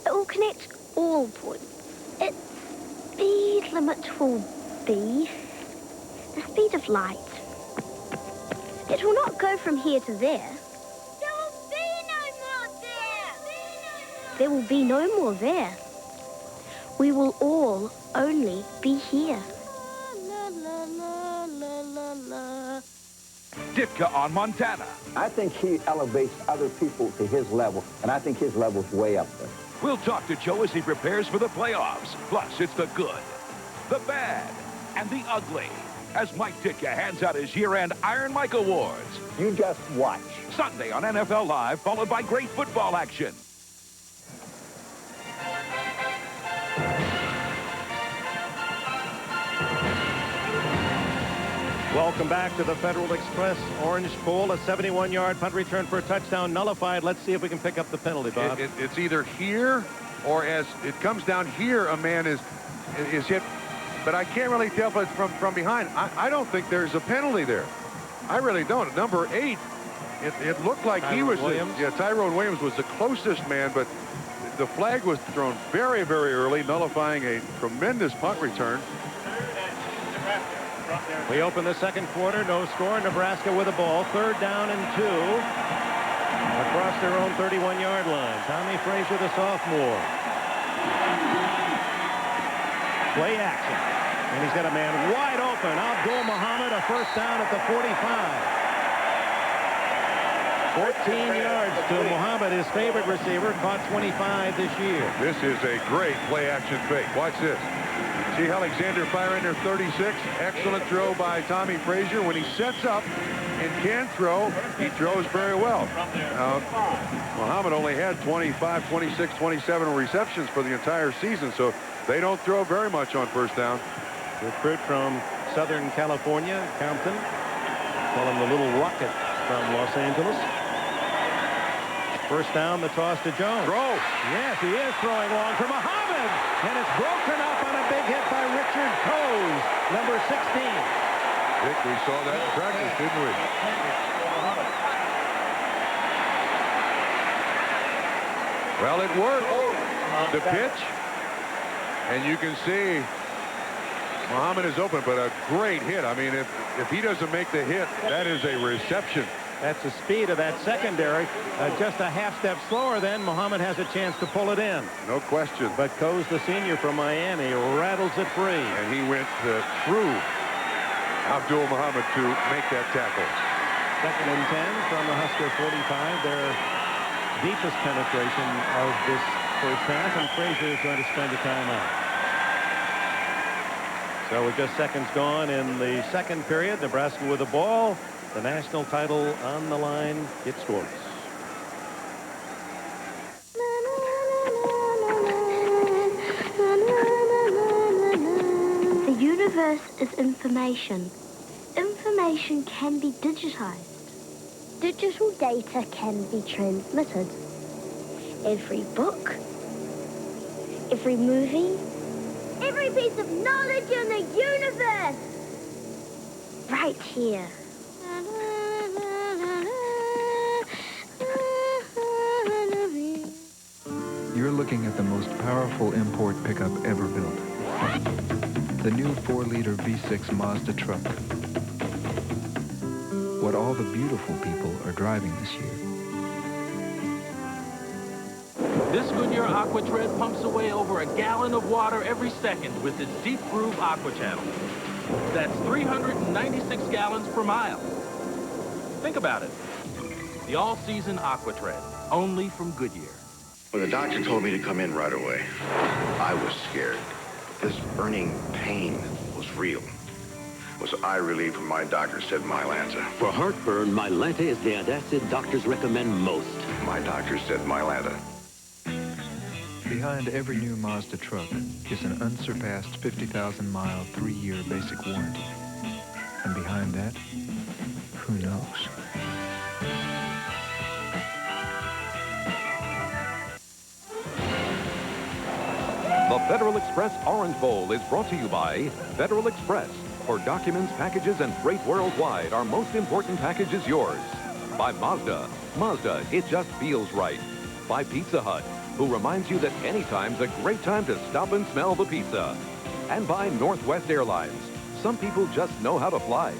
It will connect all points. Its speed limit will be the speed of light. It will not go from here to there. There will be no more there. There will be no more there. We will all only be here. Ditka on Montana. I think he elevates other people to his level, and I think his level's way up there. We'll talk to Joe as he prepares for the playoffs. Plus, it's the good, the bad, and the ugly as Mike Ditka hands out his year-end Iron Mike Awards. You just watch. Sunday on NFL Live, followed by great football action. Welcome back to the Federal Express Orange Bowl. A 71-yard punt return for a touchdown nullified. Let's see if we can pick up the penalty, Bob. It's either here or as it comes down here, a man is hit. But I can't really tell if it's from behind. I don't think there's a penalty there. I really don't. Number 8, it looked like he was. Tyrone Williams was the closest man, but the flag was thrown very, very early, nullifying a tremendous punt return. We open the second quarter. No score. Nebraska with the ball. 3rd down and 2. Across their own 31-yard line. Tommy Frazier, the sophomore. Play action. And he's got a man wide open. Abdul Muhammad, a first down at the 45. 14 yards to Muhammad, his favorite receiver, caught 25 this year. This is a great play-action fake. Watch this. See Alexander fire in there 36. Excellent throw by Tommy Frazier. When he sets up and can throw, he throws very well. Muhammad only had 25, 26, 27 receptions for the entire season, so they don't throw very much on first down. Recruit from Southern California, Compton. Call him the Little Rocket from Los Angeles. First down, the toss to Jones. Throw. Yes, he is throwing long for Muhammad. And it's broken up on a big hit by Richard Coase, number 16. Dick, we saw that in practice, didn't we? Well, it worked. The pitch. And you can see Muhammad is open, but a great hit. I mean, if he doesn't make the hit, that is a reception. That's the speed of that secondary. Just a half step slower, then Muhammad has a chance to pull it in. No question. But Coase, the senior from Miami, rattles it free. And he went through Abdul Muhammad to make that tackle. 2nd and 10 from the Husker 45. Their deepest penetration of this first half, and Frazier is going to spend a timeout. So with just seconds gone in the second period, Nebraska with the ball. The national title on the line. It's scoreless. The universe is information. Information can be digitized. Digital data can be transmitted. Every book, every movie, every piece of knowledge in the universe, right here. You're looking at the most powerful import pickup ever built. The new 4-liter V6 Mazda truck. What all the beautiful people are driving this year. This Goodyear Aqua Tread pumps away over a gallon of water every second with its Deep Groove Aqua Channel. That's 396 gallons per mile. Think about it. The all-season Aqua Tread, only from Goodyear. When the doctor told me to come in right away, I was scared. This burning pain was real. Was eye relief when my doctor said Mylanta. For heartburn, Mylanta is the antacid doctors recommend most. My doctor said Mylanta. Behind every new Mazda truck is an unsurpassed 50,000-mile, 3-year basic warranty. And behind that, who knows? The Federal Express Orange Bowl is brought to you by Federal Express. For documents, packages, and freight worldwide, our most important package is yours. By Mazda. Mazda, it just feels right. By Pizza Hut, who reminds you that anytime's a great time to stop and smell the pizza. And by Northwest Airlines. Some people just know how to fly.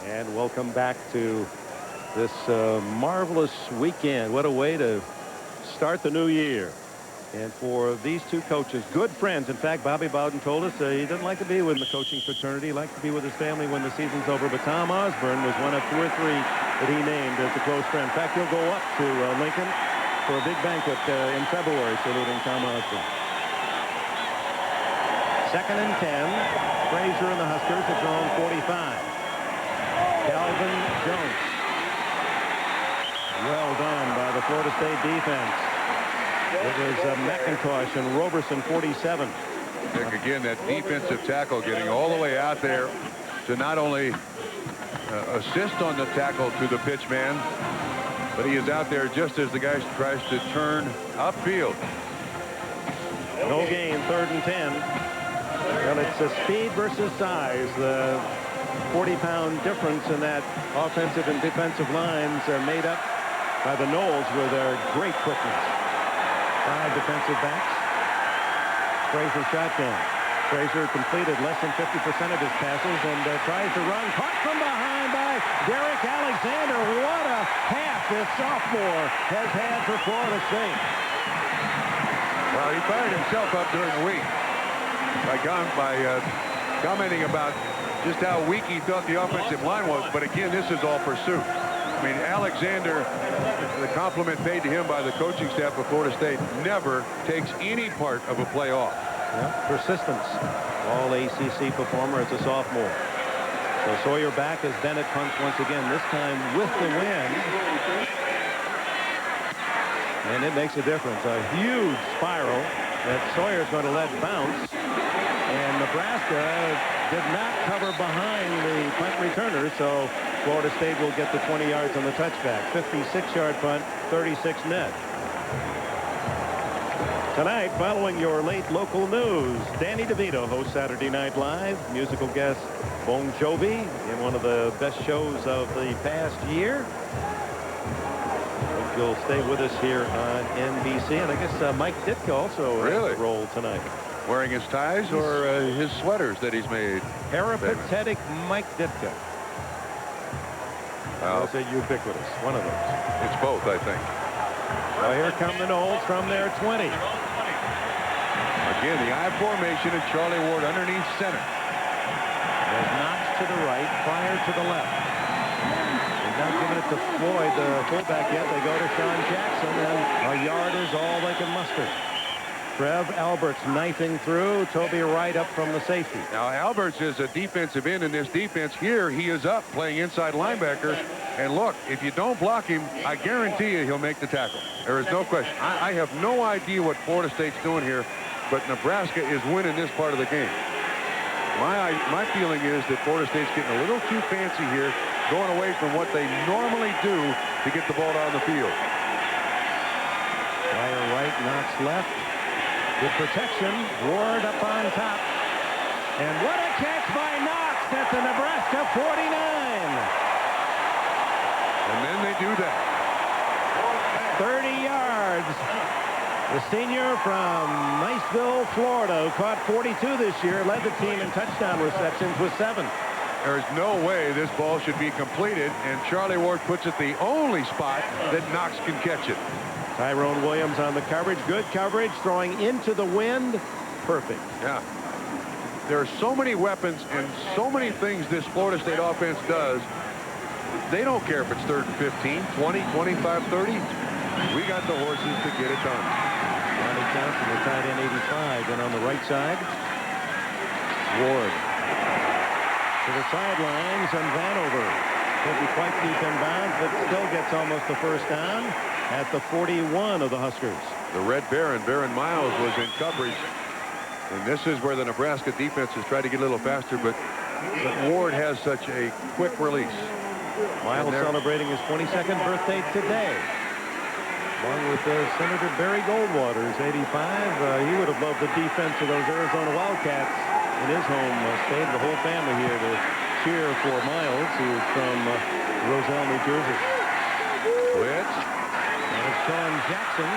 And welcome back to this marvelous weekend. What a way to start the new year. And for these two coaches, good friends. In fact, Bobby Bowden told us he doesn't like to be with the coaching fraternity. He likes to be with his family when the season's over. But Tom Osborne was one of 2 or 3 that he named as a close friend. In fact, he'll go up to Lincoln for a big banquet in February, saluting Tom Osborne. 2nd and 10. Frazier and the Huskers at their own 45. Calvin Jones. Well done by the Florida State defense. It was McIntosh and Roberson, 47. Nick, again, that defensive tackle getting all the way out there to not only assist on the tackle to the pitch man, but he is out there just as the guy tries to turn upfield. No gain, 3rd and 10. Well, it's a speed versus size. The 40-pound difference in that offensive and defensive lines are made up by the Knowles with their great quickness. 5 defensive backs. Frazier shotgun. Frazier completed less than 50% of his passes and tries to run. Caught from behind by Derek Alexander. What a half this sophomore has had for Florida State. Well, he fired himself up during the week by commenting about just how weak he thought the offensive line was. But again, this is all pursuit. I mean, Alexander, the compliment paid to him by the coaching staff of Florida State, never takes any part of a play off. Yep. Persistence. All ACC performer as a sophomore. So Sawyer back as Bennett punts once again, this time with the wind. And it makes a difference. A huge spiral that Sawyer's going to let bounce. And Nebraska did not cover behind the punt returner, so Florida State will get the 20 yards on the touchback. 56-yard punt, 36 net. Tonight, following your late local news, Danny DeVito hosts Saturday Night Live. Musical guest Bon Jovi in one of the best shows of the past year. Hope you'll stay with us here on NBC. And I guess Mike Ditka also has a role tonight. Wearing his ties or his sweaters that he's made? Peripatetic Mike Ditka. Well, I'll say ubiquitous. One of those. It's both, I think. Well, here come the Knowles from their 20. Again, the I formation and Charlie Ward underneath center. There's Knox to the right, Pryor to the left. They've not given it to Floyd, the fullback, yet. They go to Sean Jackson, and a yard is all they can muster. Trev Alberts knifing through. Toby Wright up from the safety. Now, Alberts is a defensive end in this defense. Here, he is up playing inside linebacker. And look, if you don't block him, I guarantee you he'll make the tackle. There is no question. I have no idea what Florida State's doing here, but Nebraska is winning this part of the game. My feeling is that Florida State's getting a little too fancy here, going away from what they normally do to get the ball down the field. Pryor right, Knox left. Good protection. Ward up on top. And what a catch by Knox at the Nebraska 49. And then they do that. 30 yards. The senior from Niceville, Florida, who caught 42 this year, led the team in touchdown receptions with 7. There's no way this ball should be completed, and Charlie Ward puts it the only spot that Knox can catch it. Tyrone Williams on the coverage. Good coverage. Throwing into the wind. Perfect. Yeah. There are so many weapons and so many things this Florida State offense does. They don't care if it's 3rd and 15, 20, 25, 30. We got the horses to get it done. Johnny Johnson, the tight end, 85. And on the right side, Ward. To the sidelines, and Vanover. He'll be quite deep inbounds, but still gets almost the first down at the 41 of the Huskers. The Red Baron, Baron Miles, was in coverage. And this is where the Nebraska defense has tried to get a little faster, but Ward has such a quick release. Miles celebrating his 22nd birthday today. Along with Senator Barry Goldwater's 85. He would have loved the defense of those Arizona Wildcats in his home state. The whole family here to cheer for Miles, who's from Roselle, New Jersey. Blitz. And Sean Jackson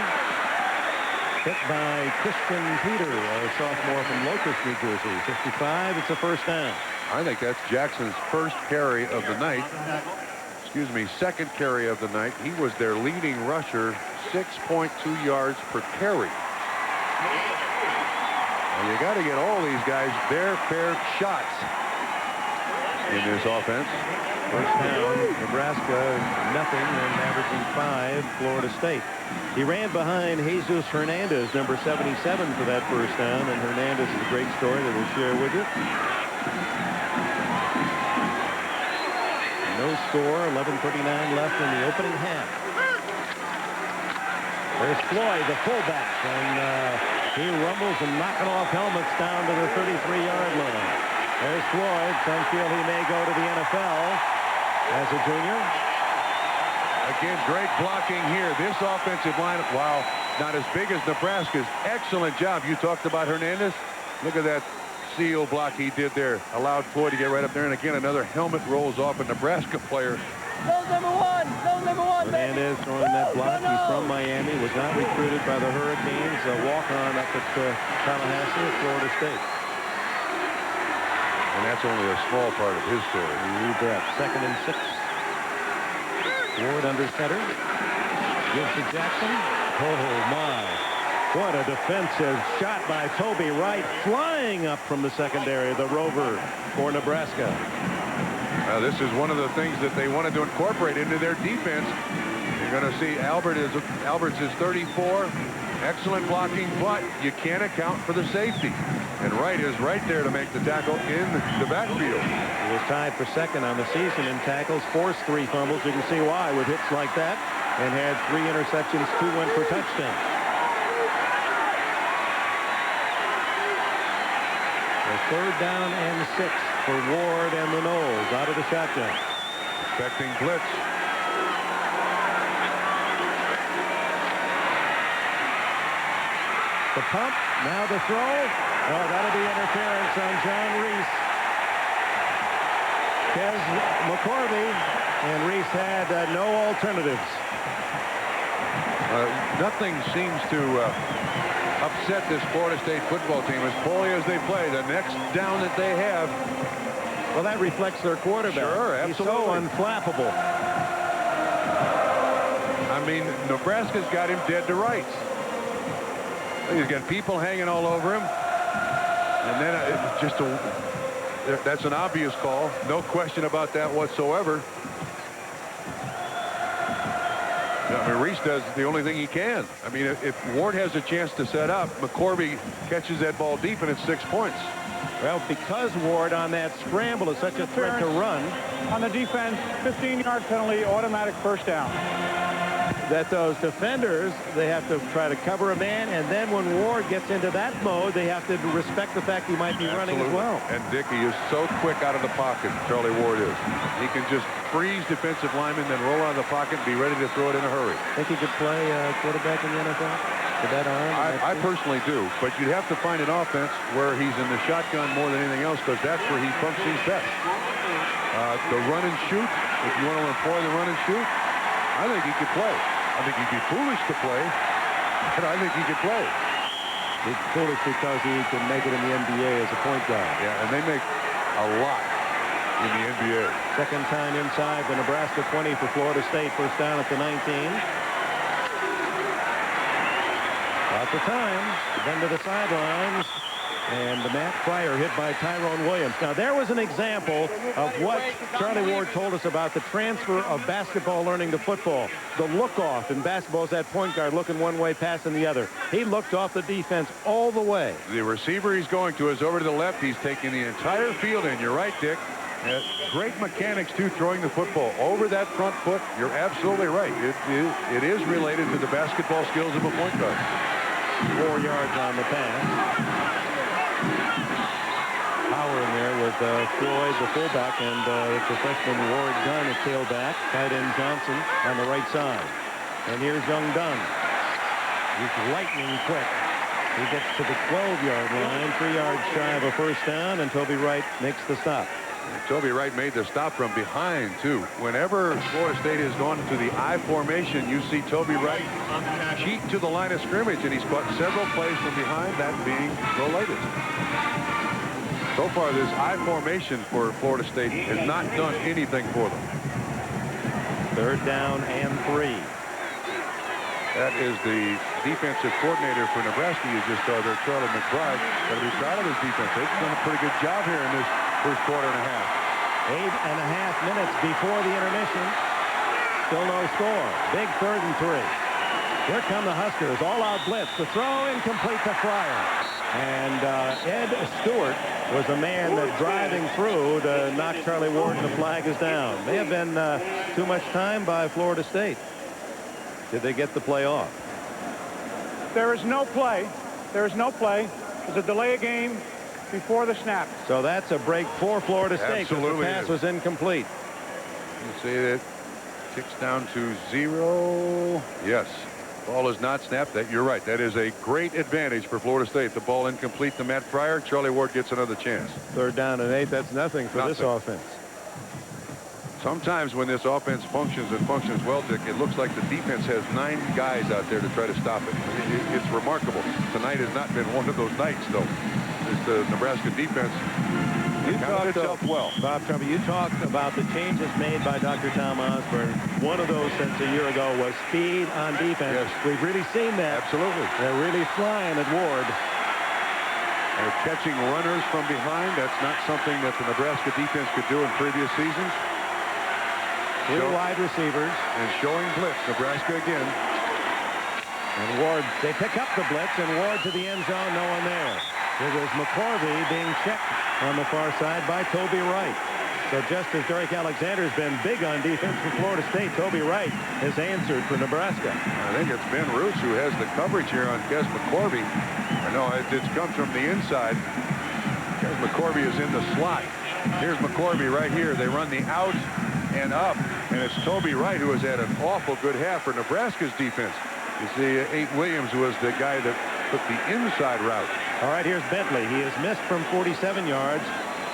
hit by Christian Peter, a sophomore from Locust, New Jersey. 55, it's a first down. I think that's Jackson's first carry of the night. Excuse me, second carry of the night. He was their leading rusher, 6.2 yards per carry. Well, you got to get all these guys their fair shots in this offense. First down, Nebraska, nothing, and averaging 5, Florida State. He ran behind Jesus Hernandez, number 77, for that first down, and Hernandez is a great story that we'll share with you. No score, 11:39 left in the opening half. There's Floyd, the fullback, and he rumbles and knocking off helmets down to the 33-yard line. There's Floyd. Some feel he may go to the NFL as a junior. Again, great blocking here. This offensive line, while not as big as Nebraska's, excellent job. You talked about Hernandez. Look at that seal block he did there. Allowed Floyd to get right up there. And again, another helmet rolls off a Nebraska player. Those number one. Hernandez throwing that block. He's from Miami. Was not recruited by the Hurricanes. A walk-on up at Tallahassee, Florida State. And that's only a small part of his story. You bet. 2nd and 6. Ward under center. Gives to Jackson. Oh, my. What a defensive shot by Toby Wright. Flying up from the secondary, the rover for Nebraska. This is one of the things that they wanted to incorporate into their defense. You're going to see Alberts is 34. Excellent blocking, but you can't account for the safety. And Wright is right there to make the tackle in the backfield. He was tied for 2nd on the season in tackles, forced 3 fumbles. You can see why with hits like that, and had 3 interceptions, 2 went for touchdowns. So 3rd down and 6 for Ward and the Knowles out of the shotgun. Expecting blitz. The pump, now the throw. Oh, that'll be interference on John Reese. Kes McCorvey, and Reese had no alternatives. Nothing seems to upset this Florida State football team as poorly as they play. The next down that they have. Well, that reflects their quarterback. Sure, absolutely. He's so unflappable. I mean, Nebraska's got him dead to rights. He's got people hanging all over him. And then that's an obvious call. No question about that whatsoever. I mean, Reese does the only thing he can. I mean, if Ward has a chance to set up, McCorvey catches that ball deep and it's 6 points. Well, because Ward on that scramble is such a threat to run. On the defense, 15-yard penalty, automatic first down. That those defenders, they have to try to cover a man, and then when Ward gets into that mode, they have to respect the fact he might be running as well. And Dickey is so quick out of the pocket, Charlie Ward is. He can just freeze defensive linemen, then roll out of the pocket and be ready to throw it in a hurry. Think he could play quarterback in the NFL? With that arm? I personally do, but you'd have to find an offense where he's in the shotgun more than anything else, because that's where he functions best. The run and shoot, if you want to employ the run and shoot, I think he could play. I think he'd be foolish to play, but I think he could play. He's foolish because he can make it in the NBA as a point guard. Yeah, and they make a lot in the NBA. 2nd time inside the Nebraska 20 for Florida State. First down at the 19. At the time, then to the sidelines. And Matt Pryor hit by Tyrone Williams. Now, there was an example of what Charlie Ward told us about the transfer of basketball learning to football. The look-off in basketball is that point guard looking one way, passing the other. He looked off the defense all the way. The receiver he's going to is over to the left. He's taking the entire field in. You're right, Dick. Great mechanics, too, throwing the football over that front foot. You're absolutely right. It is related to the basketball skills of a point guard. 4 yards on the pass. Power in there with Floyd, the fullback, and the freshman Ward Dunn at tailback. Tight end Johnson on the right side. And here's Young Dunn. He's lightning quick. He gets to the 12-yard line, 3 yards shy of a first down, and Toby Wright makes the stop. Toby Wright made the stop from behind, too. Whenever Florida State has gone to the I formation, you see Toby Wright cheat to the line of scrimmage, and he's caught several plays from behind, that being the latest. So far, this I formation for Florida State has not done anything for them. 3rd down and 3. That is the defensive coordinator for Nebraska. You just saw there, Charlie McBride. Got to be proud of his defense. They've done a pretty good job here in this first quarter and a half. 8.5 minutes before the intermission. Still no score. Big 3rd and 3. Here come the Huskers. All-out blitz. The throw incomplete to Fryer. And Ed Stewart was the man driving through to knock Charlie Ward, and the flag is down. May have been too much time by Florida State. Did they get the play off? There is no play. There is no play. There's a delay of game before the snap. So that's a break for Florida State. Absolutely. The pass was incomplete. You see that ticks down to 0. Yes. Ball is not snapped. That you're right. That is a great advantage for Florida State. The ball incomplete to Matt Fryer. Charlie Ward gets another chance. 3rd down and 8. That's nothing for this offense. Sometimes when this offense functions and functions well, Dick, it looks like the defense has 9 guys out there to try to stop it. It's remarkable. Tonight has not been one of those nights, though. It's the Nebraska defense. You talked well. Bob Trumby, you talked about the changes made by Dr. Tom Osborne. One of those since a year ago was speed on defense. Yes. We've really seen that. Absolutely. They're really flying at Ward. They're catching runners from behind. That's not something that the Nebraska defense could do in previous seasons. 3 wide receivers. And showing blitz. Nebraska again. And Ward, they pick up the blitz, and Ward to the end zone, no one there. It was McCorvey being checked on the far side by Toby Wright. So just as Derek Alexander's been big on defense for Florida State, Toby Wright has answered for Nebraska. I think it's Ben Roots who has the coverage here on Kes McCorvey. No, it comes from the inside. Kes McCorvey is in the slot. Here's McCorvey right here. They run the out and up, and it's Toby Wright who has had an awful good half for Nebraska's defense. You see, 8 Williams was the guy that took the inside route. All right, here's Bentley. He is missed from 47 yards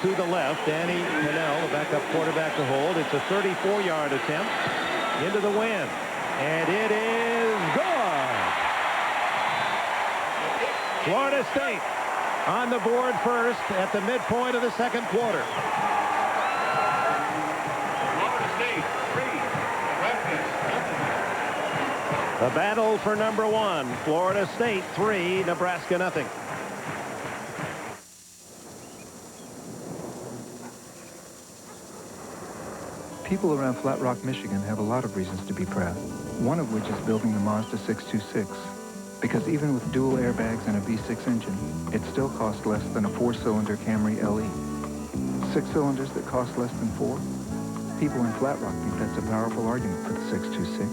to the left. Danny Cannell, the backup quarterback, to hold. It's a 34-yard attempt into the wind. And it is gone. Florida State on the board first at the midpoint of the 2nd quarter. Florida State 3, Nebraska nothing. The battle for number 1. Florida State 3, Nebraska nothing. People around Flat Rock, Michigan have a lot of reasons to be proud. One of which is building the Mazda 626. Because even with dual airbags and a V6 engine, it still costs less than a 4-cylinder Camry LE. 6 cylinders that cost less than 4? People in Flat Rock think that's a powerful argument for the 626.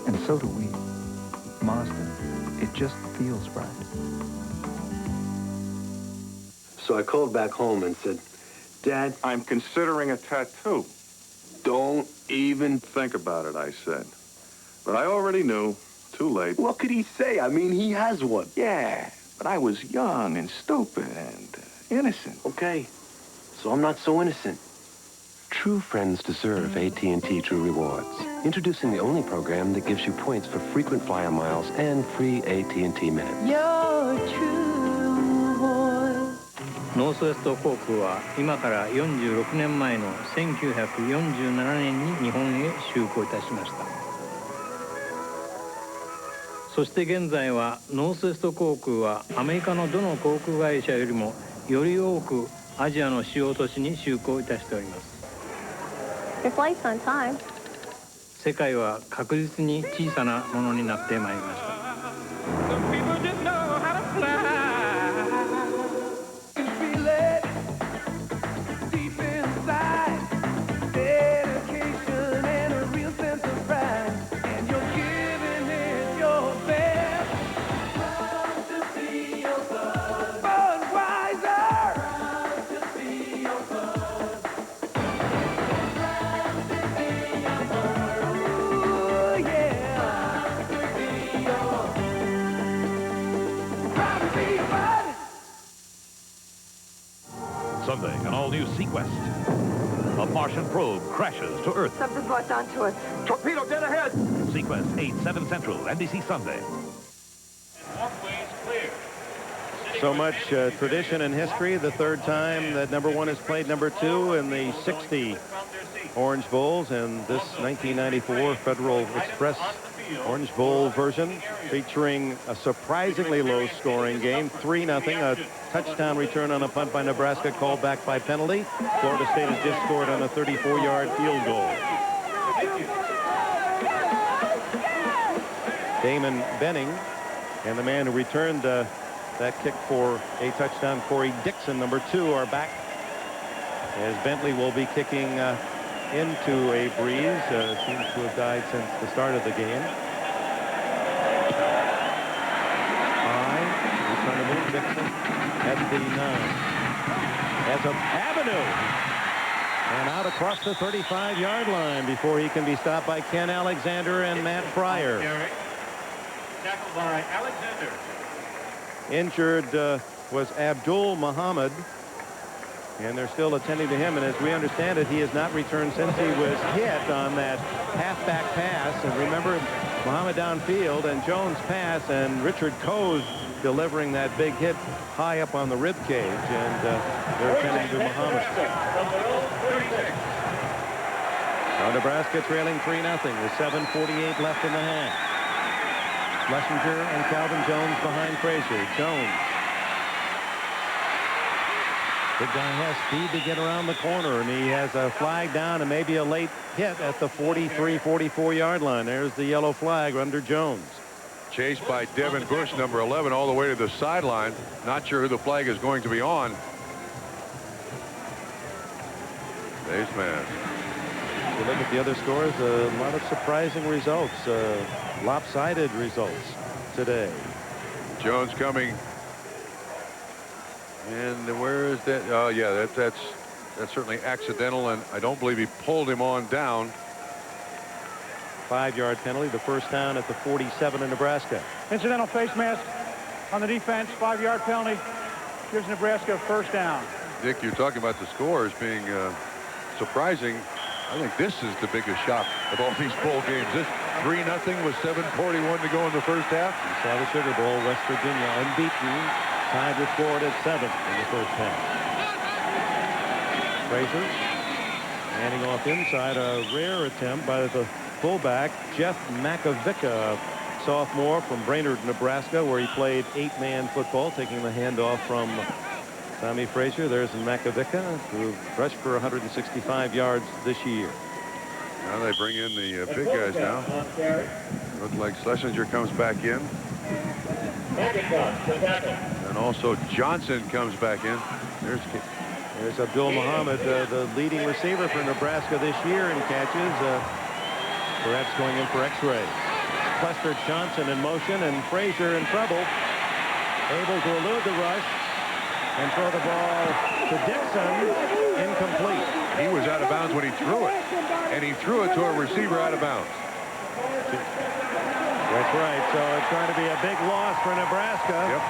And so do we. Mazda. It just feels right. So I called back home and said, Dad, I'm considering a tattoo. Don't even think about it, I said. But I already knew. Too late. What could he say? I mean, he has one. Yeah, but I was young and stupid and innocent. Okay, so I'm not so innocent. True friends deserve AT&T True Rewards. Introducing the only program that gives you points for frequent flyer miles and free AT&T minutes. Your true voice. ノースウェスト航空は今から46年前の1947年に日本へ就航いたしました。そして現在はノースウェスト航空はアメリカのどの航空会社よりもより多くアジアの主要都市に就航いたしております。Your flight's on time. 世界は確実に小さなものになってまいりました。Sunday, an all-new Sequest. A Martian probe crashes to Earth. Something's locked onto us. Torpedo dead ahead! Sequest 8, 7 Central, NBC Sunday. Walkways clear. So much tradition and history. The 3rd time that number 1 has played number 2 in the 60 Orange Bowls, and this 1994 Federal Express Orange Bowl version featuring a surprisingly low-scoring game, 3-0. A touchdown return on a punt by Nebraska, called back by penalty. Florida State has just scored on a 34-yard field goal. Damon Benning and the man who returned that kick for a touchdown, Corey Dixon, number 2, are back, as Bentley will be kicking into a breeze. Seems to have died since the start of the game. Return Dixon at the 9. As a avenue. And out across the 35-yard line before he can be stopped by Ken Alexander and Matt Fryer. Tackled by Alexander. Injured was Abdul Muhammad, and they're still attending to him. And as we understand it, he has not returned since he was hit on that halfback pass. And remember, Muhammad downfield and Jones pass, and Richard Coase delivering that big hit high up on the rib cage, and they're attending to Muhammad. Now Nebraska trailing 3-0 with 7:48 left in the half. Schlesinger and Calvin Jones behind Frazier. Jones. The guy has speed to get around the corner, and he has a flag down and maybe a late hit at the 43-44-yard line. There's the yellow flag under Jones. Chased by Devin Bush, number 11, all the way to the sideline. Not sure who the flag is going to be on. Base man. If you look at the other scores, a lot of surprising results, lopsided results today. Jones coming. And where is that? Oh, yeah, that's certainly accidental, and I don't believe he pulled him on down. 5-yard penalty, the first down at the 47 in Nebraska. Incidental face mask on the defense, 5-yard penalty. Gives Nebraska a first down. Dick, you're talking about the scores being surprising. I think this is the biggest shock of all these bowl games. This 3-0 with 7:41 to go in the first half. You saw the Sugar Bowl, West Virginia unbeaten, tied with Florida at 7 in the first half. Frazier handing off inside, a rare attempt by the fullback Jeff McAvica, sophomore from Brainerd, Nebraska, where he played 8-man football, taking the handoff from Tommy Frazier. There's McAvica, who rushed for 165 yards this year. Now they bring in the big guys now. Looks like Schlesinger comes back in. And also Johnson comes back in. There's Abdul Muhammad, the leading receiver for Nebraska this year in catches. Perhaps going in for X-ray. Lester Johnson in motion, and Frazier in trouble. Able to elude the rush and throw the ball to Dixon. Incomplete. He was out of bounds when he threw it. And he threw it to a receiver out of bounds. That's right. So it's going to be a big loss for Nebraska. Yep.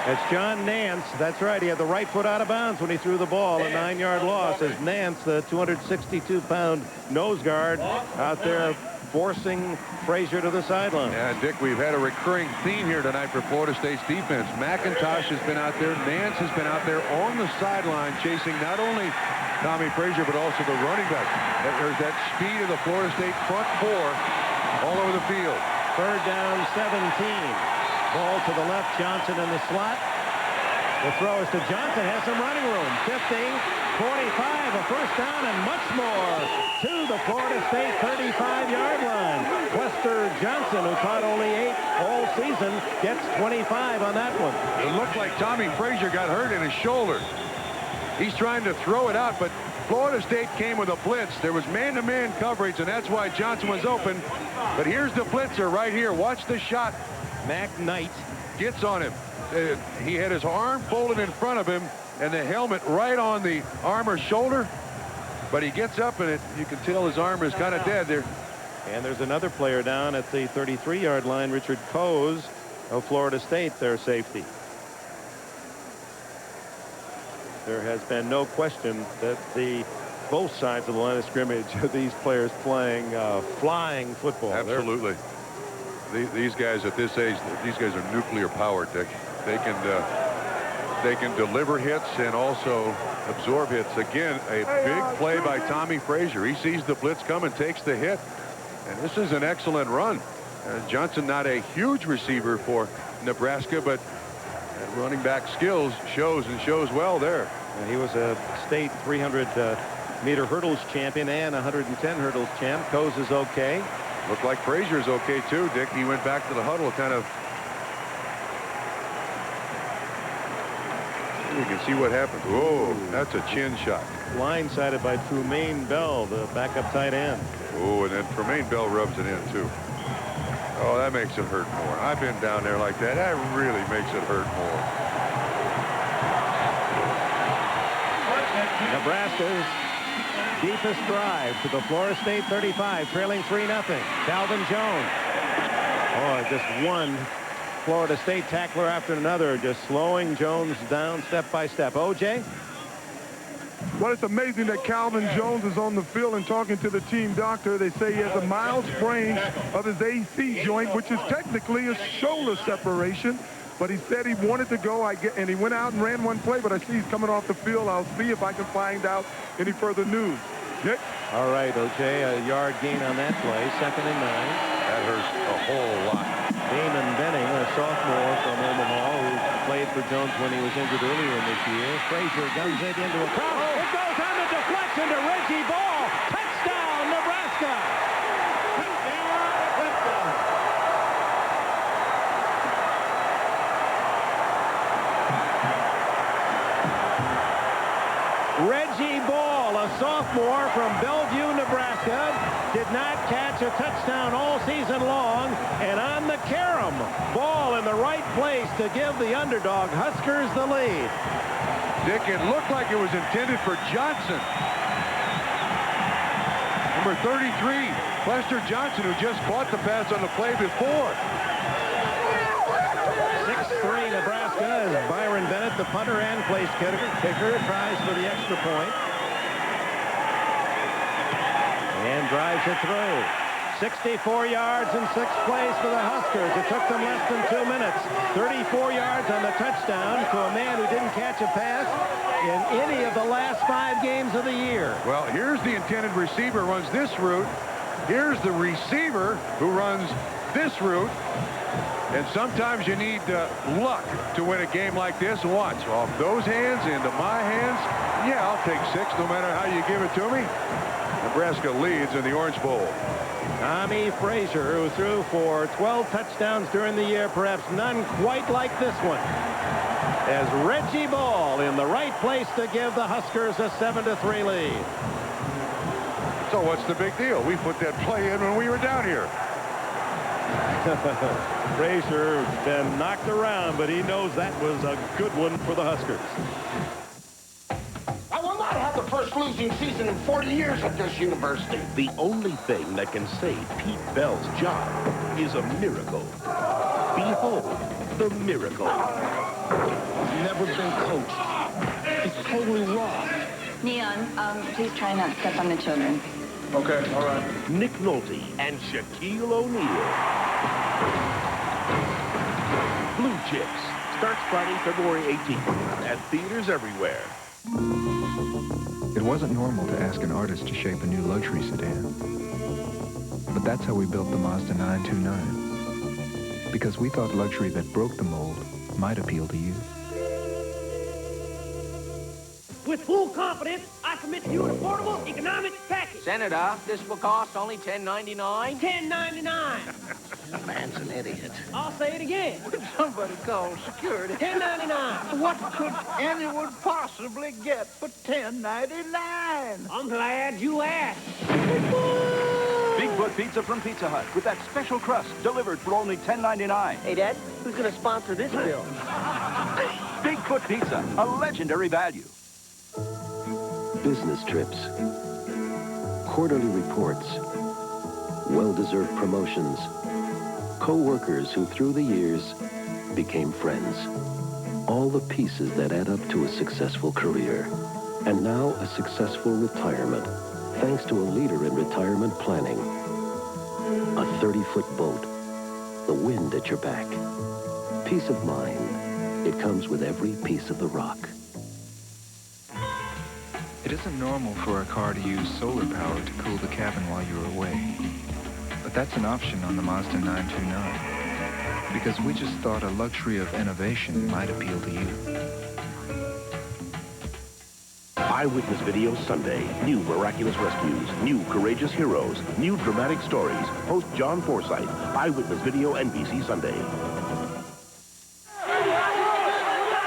It's John Nance. That's right. He had the right foot out of bounds when he threw the ball. A 9-yard loss as Nance, the 262-pound nose guard, out there forcing Frazier to the sideline. Yeah, Dick, we've had a recurring theme here tonight for Florida State's defense. McIntosh has been out there. Nance has been out there on the sideline chasing not only Tommy Frazier but also the running back. There's that speed of the Florida State front four all over the field. Third down, 17. Ball to the left, Johnson in the slot. The throw is to Johnson, has some running room. 50, 45, a first down, and much more to the Florida State 35-yard line. Lester Johnson, who caught only 8 all season, gets 25 on that one. It looked like Tommy Frazier got hurt in his shoulder. He's trying to throw it out, but Florida State came with a blitz. There was man-to-man coverage, and that's why Johnson was open. But here's the blitzer right here. Watch the shot. Mac Knight gets on him. He had his arm folded in front of him and the helmet right on the armor's shoulder. But he gets up and you can tell his arm is kind of dead there. And there's another player down at the 33-yard line, Richard Coase of Florida State, their safety. There has been no question that both sides of the line of scrimmage of these players playing flying football. Absolutely. These guys at this age, these guys are nuclear powered, Dick. They can deliver hits and also absorb hits. Again, a big play by Tommy Frazier. He sees the blitz coming, takes the hit, And this is an excellent run. Johnson, not a huge receiver for Nebraska, but running back skills shows well there. He was a state 300-meter hurdles champion and 110 hurdles champ. Coase is okay. Looked like Frazier's okay too, Dick. He went back to the huddle, kind of. You can see what happened. Whoa, that's a chin shot. Blindsided by Trumaine Bell, the backup tight end. Oh, and then Trumaine Bell rubs it in too. Oh, that makes it hurt more. I've been down there like that. That really makes it hurt more. Nebraska's deepest drive to the Florida State 35, trailing 3-0. Calvin Jones. Oh, just one Florida State tackler after another, just slowing Jones down step by step. O.J.? Well, it's amazing that Calvin Jones is on the field and talking to the team doctor. They say he has a mild sprain of his AC joint, which is technically a shoulder separation. But he said he wanted to go, and he went out and ran one play, but I see he's coming off the field. I'll see if I can find out any further news. Nick? All right, O.J., a yard gain on that play, 2nd and 9. That hurts a whole lot. Damon Benning, a sophomore from Omaha, who played for Jones when he was injured earlier in this year. Frazier guns it into a crowd. Oh. It goes on the deflection to Reggie Ball. Touchdown, Nebraska. Reggie Ball, a sophomore from Bellevue, Nebraska, did not catch a touchdown all season long, and on the carom, Ball in the right place to give the underdog Huskers the lead. Dick, it looked like it was intended for Johnson. Number 33, Lester Johnson, who just caught the pass on the play before. 6-3 Nebraska as Byron Bennett, the punter and place kicker, tries for the extra point. And drives it through. 64 yards in 6th place for the Huskers. It took them less than 2 minutes. 34 yards on the touchdown to a man who didn't catch a pass in any of the last 5 games of the year. Well, here's the intended receiver, runs this route. Here's the receiver who runs this route. And sometimes you need luck to win a game like this. Watch, off those hands into my hands. Yeah, I'll take 6 no matter how you give it to me. Nebraska leads in the Orange Bowl. Tommy Frazier, who threw for 12 touchdowns during the year, perhaps none quite like this one. As Reggie Ball in the right place to give the Huskers a 7-3 lead. So what's the big deal? We put that play in when we were down here. Frazier has been knocked around, but he knows that was a good one for the Huskers. I will not have the first losing season in 40 years at this university. The only thing that can save Pete Bell's job is a miracle. Behold, the miracle. Never been coached. It's totally wrong. Neon, please try not to step on the children. Okay, all right. Nick Nolte and Shaquille O'Neal. Blue Chips starts Friday, February 18th at theaters everywhere. It wasn't normal to ask an artist to shape a new luxury sedan. But that's how we built the Mazda 929. Because we thought luxury that broke the mold might appeal to you. With full confidence, I submit to you an affordable economic package. Senator, this will cost only $10.99. $10.99. That man's an idiot. I'll say it again. Somebody call security. $10.99. What could anyone possibly get for $10.99? I'm glad you asked. Bigfoot Pizza from Pizza Hut with that special crust delivered for only $10.99. Hey, Dad, who's going to sponsor this bill? Bigfoot Pizza, a legendary value. Business trips, quarterly reports, well-deserved promotions, co-workers who through the years became friends. All the pieces that add up to a successful career. And now a successful retirement, thanks to a leader in retirement planning. A 30-foot boat, the wind at your back. Peace of mind, it comes with every piece of the rock. It isn't normal for a car to use solar power to cool the cabin while you're away. That's an option on the Mazda 929, because we just thought a luxury of innovation might appeal to you. Eyewitness Video Sunday. New miraculous rescues, new courageous heroes, new dramatic stories. Host John Forsythe. Eyewitness Video, NBC Sunday.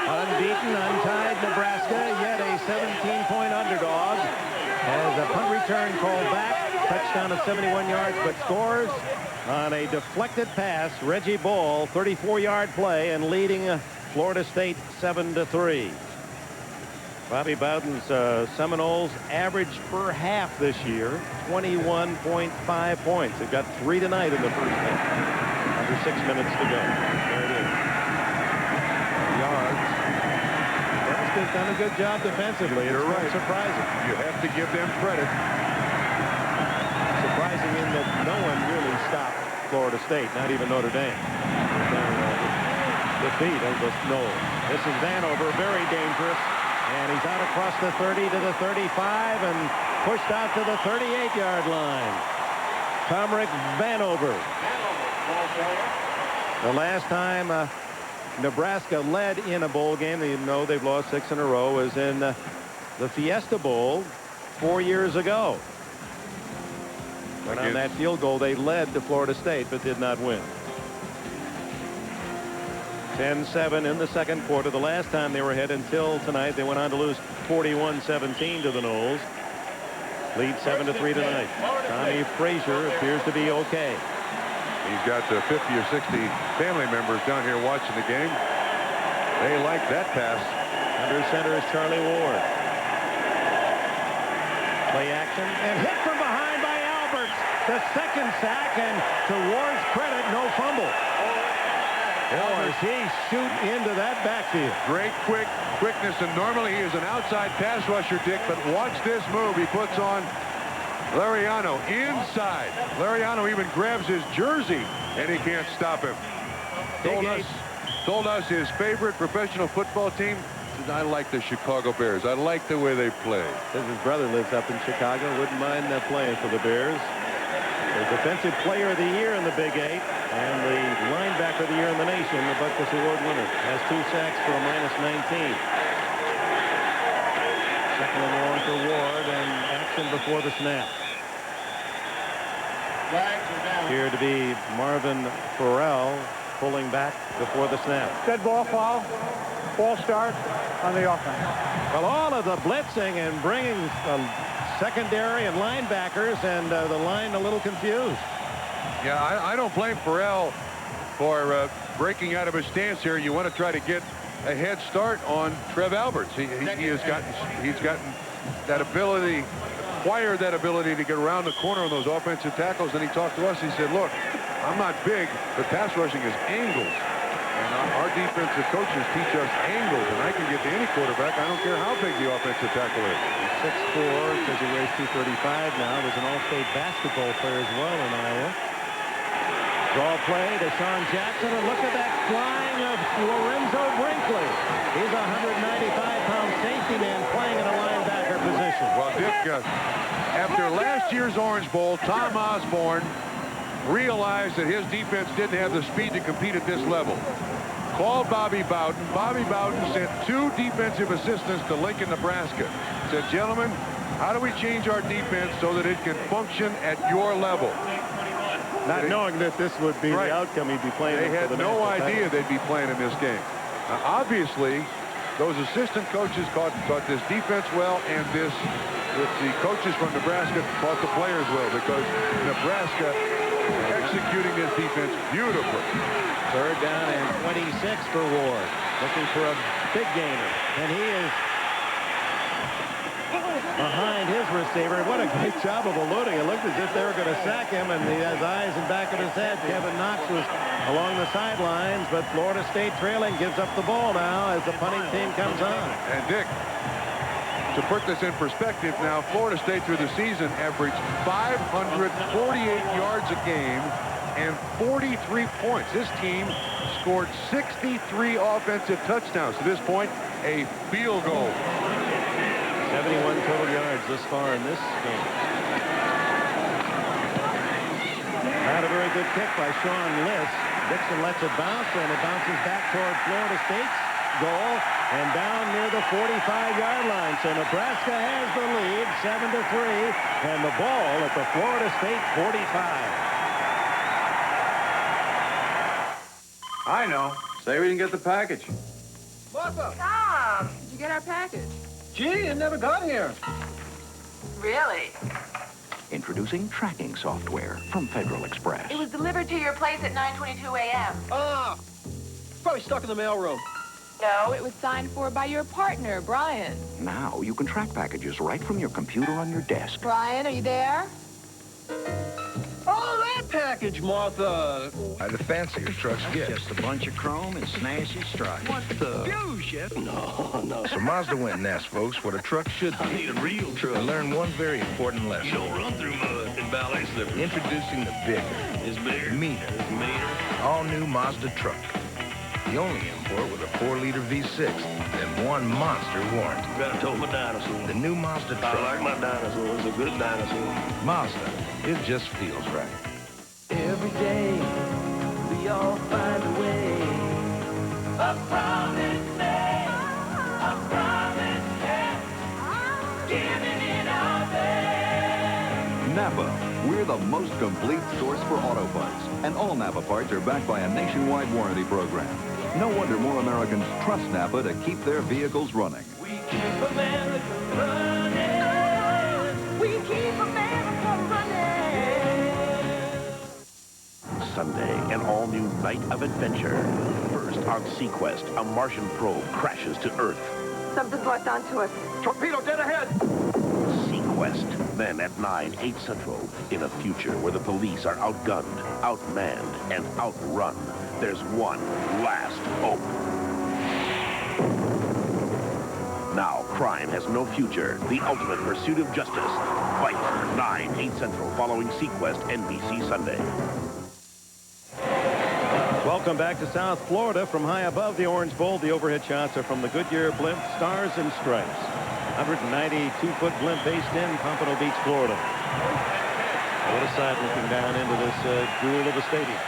Unbeaten, untied Nebraska, yet a 17-point underdog. Has a punt return called back. Touchdown of 71 yards, but scores on a deflected pass. Reggie Bull, 34-yard play, and leading Florida State 7-3. Bobby Bowden's Seminoles average per half this year, 21.5 points. They've got 3 tonight in the first half. Under 6 minutes to go. There it is. Yards. Nebraska's done a good job defensively. It's You're right. Surprising. You have to give them credit. Surprising in that no one really stopped Florida State, not even Notre Dame. Defeat of the Noles. This is Vanover, very dangerous. And he's out across the 30 to the 35 and pushed out to the 38-yard line. Tomrick Vanover. The last time Nebraska led in a bowl game, even though they've lost 6 in a row, was in the Fiesta Bowl 4 years ago. And on that field goal, they led to Florida State, but did not win. 10-7 in the second quarter. The last time they were ahead until tonight, they went on to lose 41-17 to the Noles. Lead 7-3 tonight. Tommy Frazier appears to be okay. He's got 50 or 60 family members down here watching the game. They like that pass. Under center is Charlie Ward. Play action and hit from behind by Alberts. The second sack, and to Ward's credit, no fumble. Boy, he shoot into that backfield. Great quickness, and normally he is an outside pass rusher, Dick, but watch this move. He puts on Lariano inside. Lariano even grabs his jersey, and he can't stop him. Told us his favorite professional football team. I like the Chicago Bears. I like the way they play. His brother lives up in Chicago. Wouldn't mind playing for the Bears. The defensive player of the year in the Big 8 and the linebacker of the year in the nation, the Butkus Award winner, has 2 sacks for a -19. Second and long for Ward, and action before the snap. Here to be Marvin Farrell pulling back before the snap. Dead ball foul. Ball start on the offense. Well, all of the blitzing and bringing secondary and linebackers, and the line a little confused. Yeah, I don't blame Farrell for breaking out of his stance here. You want to try to get a head start on Trev Alberts. He's gotten that ability, acquired that ability to get around the corner on those offensive tackles. And he talked to us. He said, "Look, I'm not big, but pass rushing is angles. And our defensive coaches teach us angles, and I can get to any quarterback. I don't care how big the offensive tackle is." 6'4", says he weighs 235 now. Was an all-state basketball player as well in Iowa. Draw play to Sean Jackson, and look at that flying of Lorenzo Brinkley. He's a 195-pound safety man playing in a linebacker position. Well, Dick, after last year's Orange Bowl, Tom Osborne realized that his defense didn't have the speed to compete at this level. Called Bobby Bowden. Bobby Bowden sent 2 defensive assistants to Lincoln, Nebraska. Said, "Gentlemen, how do we change our defense so that it can function at your level?" Not knowing that this would be the outcome he'd be playing. They had no idea they'd be playing in this game. Obviously, those assistant coaches caught this defense well, and the coaches from Nebraska taught the players well, because Nebraska executing this defense beautifully. Third down and 26 for Ward. Looking for a big gainer. And he is behind his receiver. What a great job of eluding. It looked as if they were going to sack him, and he has eyes in back of his head. Kevin Knox was along the sidelines, but Florida State trailing, gives up the ball now as the punting team comes on. And Dick, to put this in perspective now, Florida State through the season averaged 548 yards a game and 43 points. This team scored 63 offensive touchdowns. To this point, a field goal. 71 total yards this far in this game. Not a very good kick by Sean Liss. Dixon lets it bounce, and it bounces back toward Florida State's goal and down near the 45-yard line. So Nebraska has the lead, 7-3, and the ball at the Florida State 45. I know. Say we didn't get the package. Martha! Tom! Did you get our package? Gee, it never got here. Really? Introducing tracking software from Federal Express. It was delivered to your place at 9:22 a.m. Ah! Probably stuck in the mailroom. No, it was signed for by your partner, Brian. Now you can track packages right from your computer on your desk. Brian, are you there? Oh, that package, Martha! The fancier trucks get. Just a bunch of chrome and snazzy stripes. What the? Fusion? No. So Mazda went and asked folks what a truck should be. I need a real truck. And learned one very important lesson. You don't run through mud in ballet slippers. Introducing the bigger. It's bigger. Meaner. Meaner. All-new Mazda truck. The only import with a 4-liter V6 and one monster warranty. Gotta tow my dinosaur. The new Mazda truck. I like my dinosaur. It's a good dinosaur. Mazda. It just feels right. Every day, we all find a way. A promise made, a promise kept, giving it our best. Napa, we're the most complete source for auto parts. And all Napa parts are backed by a nationwide warranty program. No wonder more Americans trust Napa to keep their vehicles running. We keep America running. We keep America running. Sunday, an all-new night of adventure. First on Sequest, a Martian probe crashes to Earth. Something's locked onto us. Torpedo dead ahead! Sequest. Then at 9, 8 Central, in a future where the police are outgunned, outmanned, and outrun, there's one last hope. Now, crime has no future. The ultimate pursuit of justice. Fight. 9, 8 Central, following Sequest, NBC Sunday. Welcome back to South Florida from high above the Orange Bowl. The overhead shots are from the Goodyear blimp Stars and Stripes. 192-foot blimp based in Pompano Beach, Florida. What a sight looking down into this jewel of a stadium.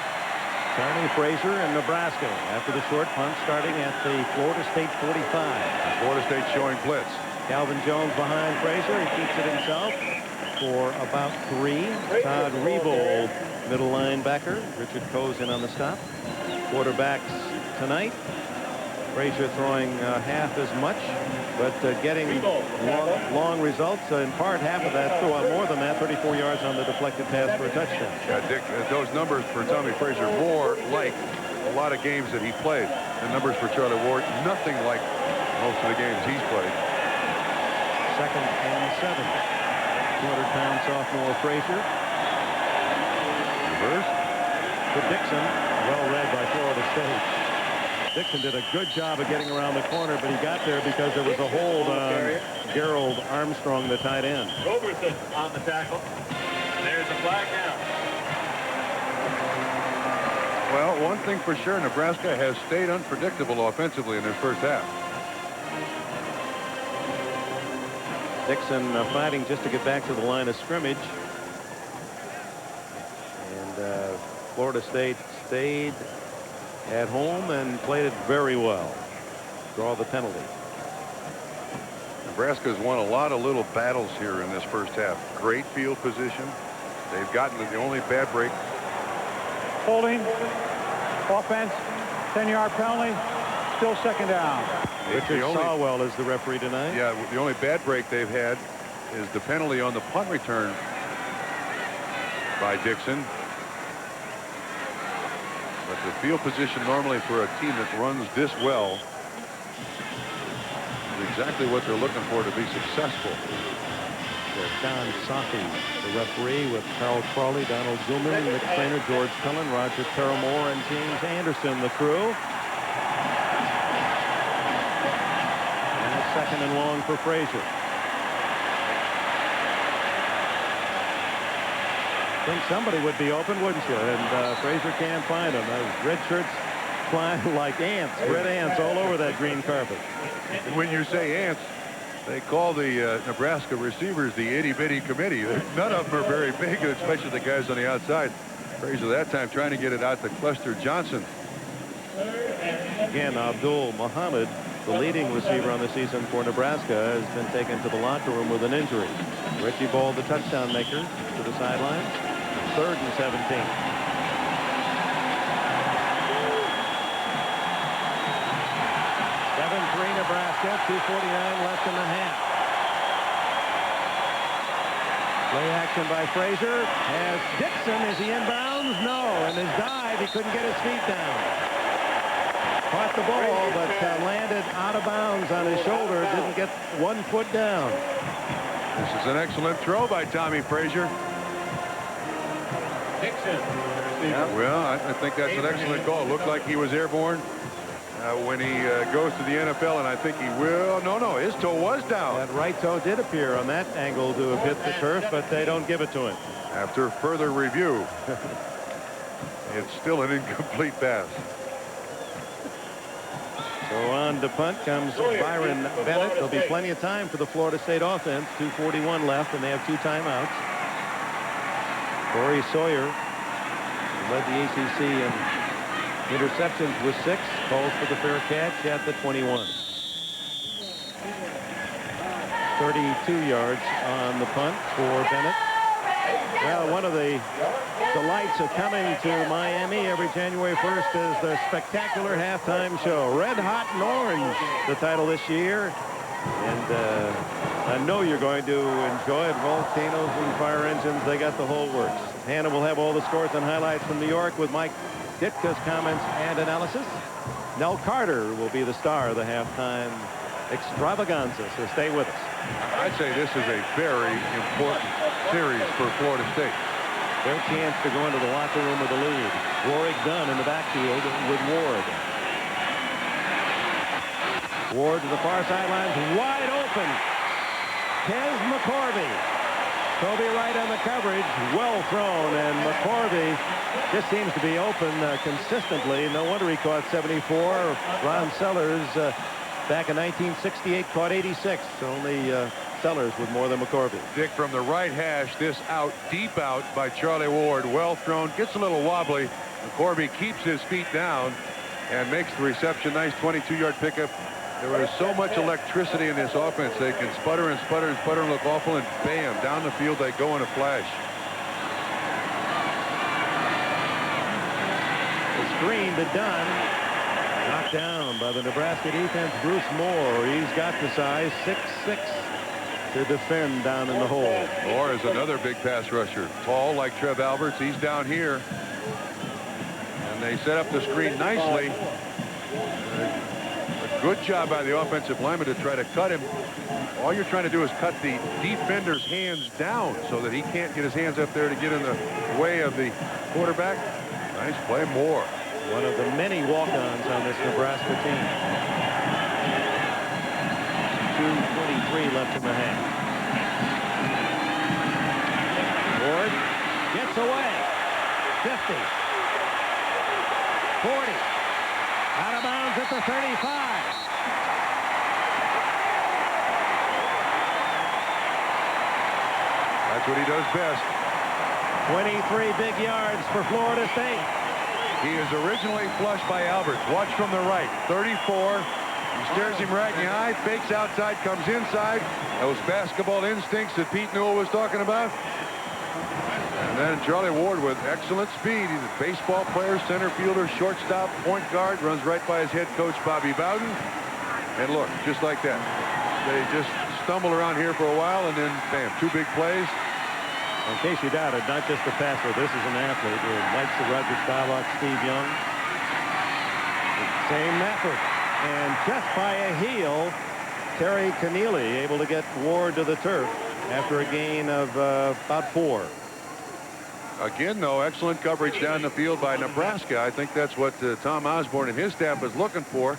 Tony Frazier and Nebraska after the short punt starting at the Florida State 45. Florida State showing blitz. Calvin Jones behind Frazier. He keeps it himself for about 3. Todd Rebold, middle linebacker. Richard Cozen on the stop. Quarterbacks tonight. Frazier throwing half as much, but getting long results. In part, half of that, more than that, 34 yards on the deflected pass for a touchdown. Yeah, Dick, those numbers for Tommy Frazier more like a lot of games that he played. The numbers for Charlie Ward, nothing like most of the games he's played. 2nd and 7. 200-pound sophomore Frazier. Reverse to Dixon. Well read by Florida State. Dixon did a good job of getting around the corner, but he got there because there was a hold on Gerald Armstrong, the tight end. Robertson on the tackle. There's a flag down. Well, one thing for sure, Nebraska has stayed unpredictable offensively in their first half. Dixon fighting just to get back to the line of scrimmage. And Florida State stayed at home and played it very well. Draw the penalty. Nebraska's won a lot of little battles here in this first half. Great field position. They've gotten the only bad break. Holding. Offense. 10-yard penalty. Still 2nd down. Richard Sawwell is the referee tonight. Yeah, the only bad break they've had is the penalty on the punt return by Dixon. But the field position normally for a team that runs this well is exactly what they're looking for to be successful. Don Safi, the referee, with Carl Crawley, Donald Zuman, Nick Trainer, George Cullen, Roger Paramore, and James Anderson, the crew. And a 2nd and long for Frazier. Think somebody would be open, wouldn't you? And Frazier can't find him. Those red shirts flying like ants, red ants all over that green carpet. When you say ants, they call the Nebraska receivers the itty-bitty committee. None of them are very big, especially the guys on the outside. Frazier that time trying to get it out to Cluster Johnson. Again, Abdul Muhammad, the leading receiver on the season for Nebraska, has been taken to the locker room with an injury. Richie Ball, the touchdown maker, to the sideline. 3rd and 17. 7-3 Nebraska, 2:49 left in the half. Play action by Frazier. Has Dixon. Is he inbounds? No. And his dive, he couldn't get his feet down. Caught the ball, but landed out of bounds on his shoulder. Didn't get 1 foot down. This is an excellent throw by Tommy Frazier. Dixon. Well, I think that's an excellent call. Looked like he was airborne when he goes to the NFL, and I think he will. No, his toe was down. That right toe did appear on that angle to have hit the turf, but they don't give it to him. After further review, it's still an incomplete pass. So on to punt comes Byron Bennett. There'll be plenty of time for the Florida State offense. 2:41 left, and they have 2 timeouts. Corey Sawyer led the ACC in interceptions with 6. Calls for the fair catch at the 21. 32 yards on the punt for Bennett. Well, one of the delights of coming to Miami every January 1st is the spectacular halftime show. Red Hot and Orange, the title this year. And I know you're going to enjoy it. Volcanoes and fire engines, they got the whole works. Hannah will have all the scores and highlights from New York with Mike Ditka's comments and analysis. Nell Carter will be the star of the halftime extravaganza, so stay with us. I'd say this is a very important series for Florida State. Their chance to go into the locker room with the lead. Warwick Dunn in the backfield with Ward. Ward to the far sidelines, wide open. Kez McCorvey. Toby Wright on the coverage, well thrown, and McCorvey just seems to be open consistently. No wonder he caught 74. Ron Sellers back in 1968 caught 86. Only Sellers with more than McCorvey. Dick from the right hash, this out, deep out by Charlie Ward. Well thrown, gets a little wobbly. McCorvey keeps his feet down and makes the reception. Nice 22-yard pickup. There was so much electricity in this offense. They can sputter and sputter and sputter and look awful, and bam, down the field they go in a flash. The screen to Dunn. Knocked down by the Nebraska defense. Bruce Moore. He's got the size, 6'6", to defend down in the hole. Moore is another big pass rusher. Tall like Trev Alberts. He's down here. And they set up the screen nicely. Good job by the offensive lineman to try to cut him. All you're trying to do is cut the defender's hands down so that he can't get his hands up there to get in the way of the quarterback. Nice play, Moore. One of the many walk-ons on this Nebraska team. 2:23 left in the half. Ward gets away. 50. 40. Out of bounds at the 35. That's what he does best. 23 big yards for Florida State. He is originally flushed by Alberts. Watch from the right. 34. He stares him right in the eye. Fakes outside. Comes inside. Those basketball instincts that Pete Newell was talking about. And then Charlie Ward with excellent speed. He's a baseball player, center fielder, shortstop, point guard. Runs right by his head coach, Bobby Bowden. And look, just like that. They just stumble around here for a while, and then, bam, 2 big plays. In case you doubted, not just a passer, this is an athlete. Knights of Roger Staubach, Steve Young. Same effort. And just by a heel, Terry Keneally able to get Ward to the turf after a gain of about 4. Again, though, excellent coverage down the field by Nebraska. I think that's what Tom Osborne and his staff is looking for.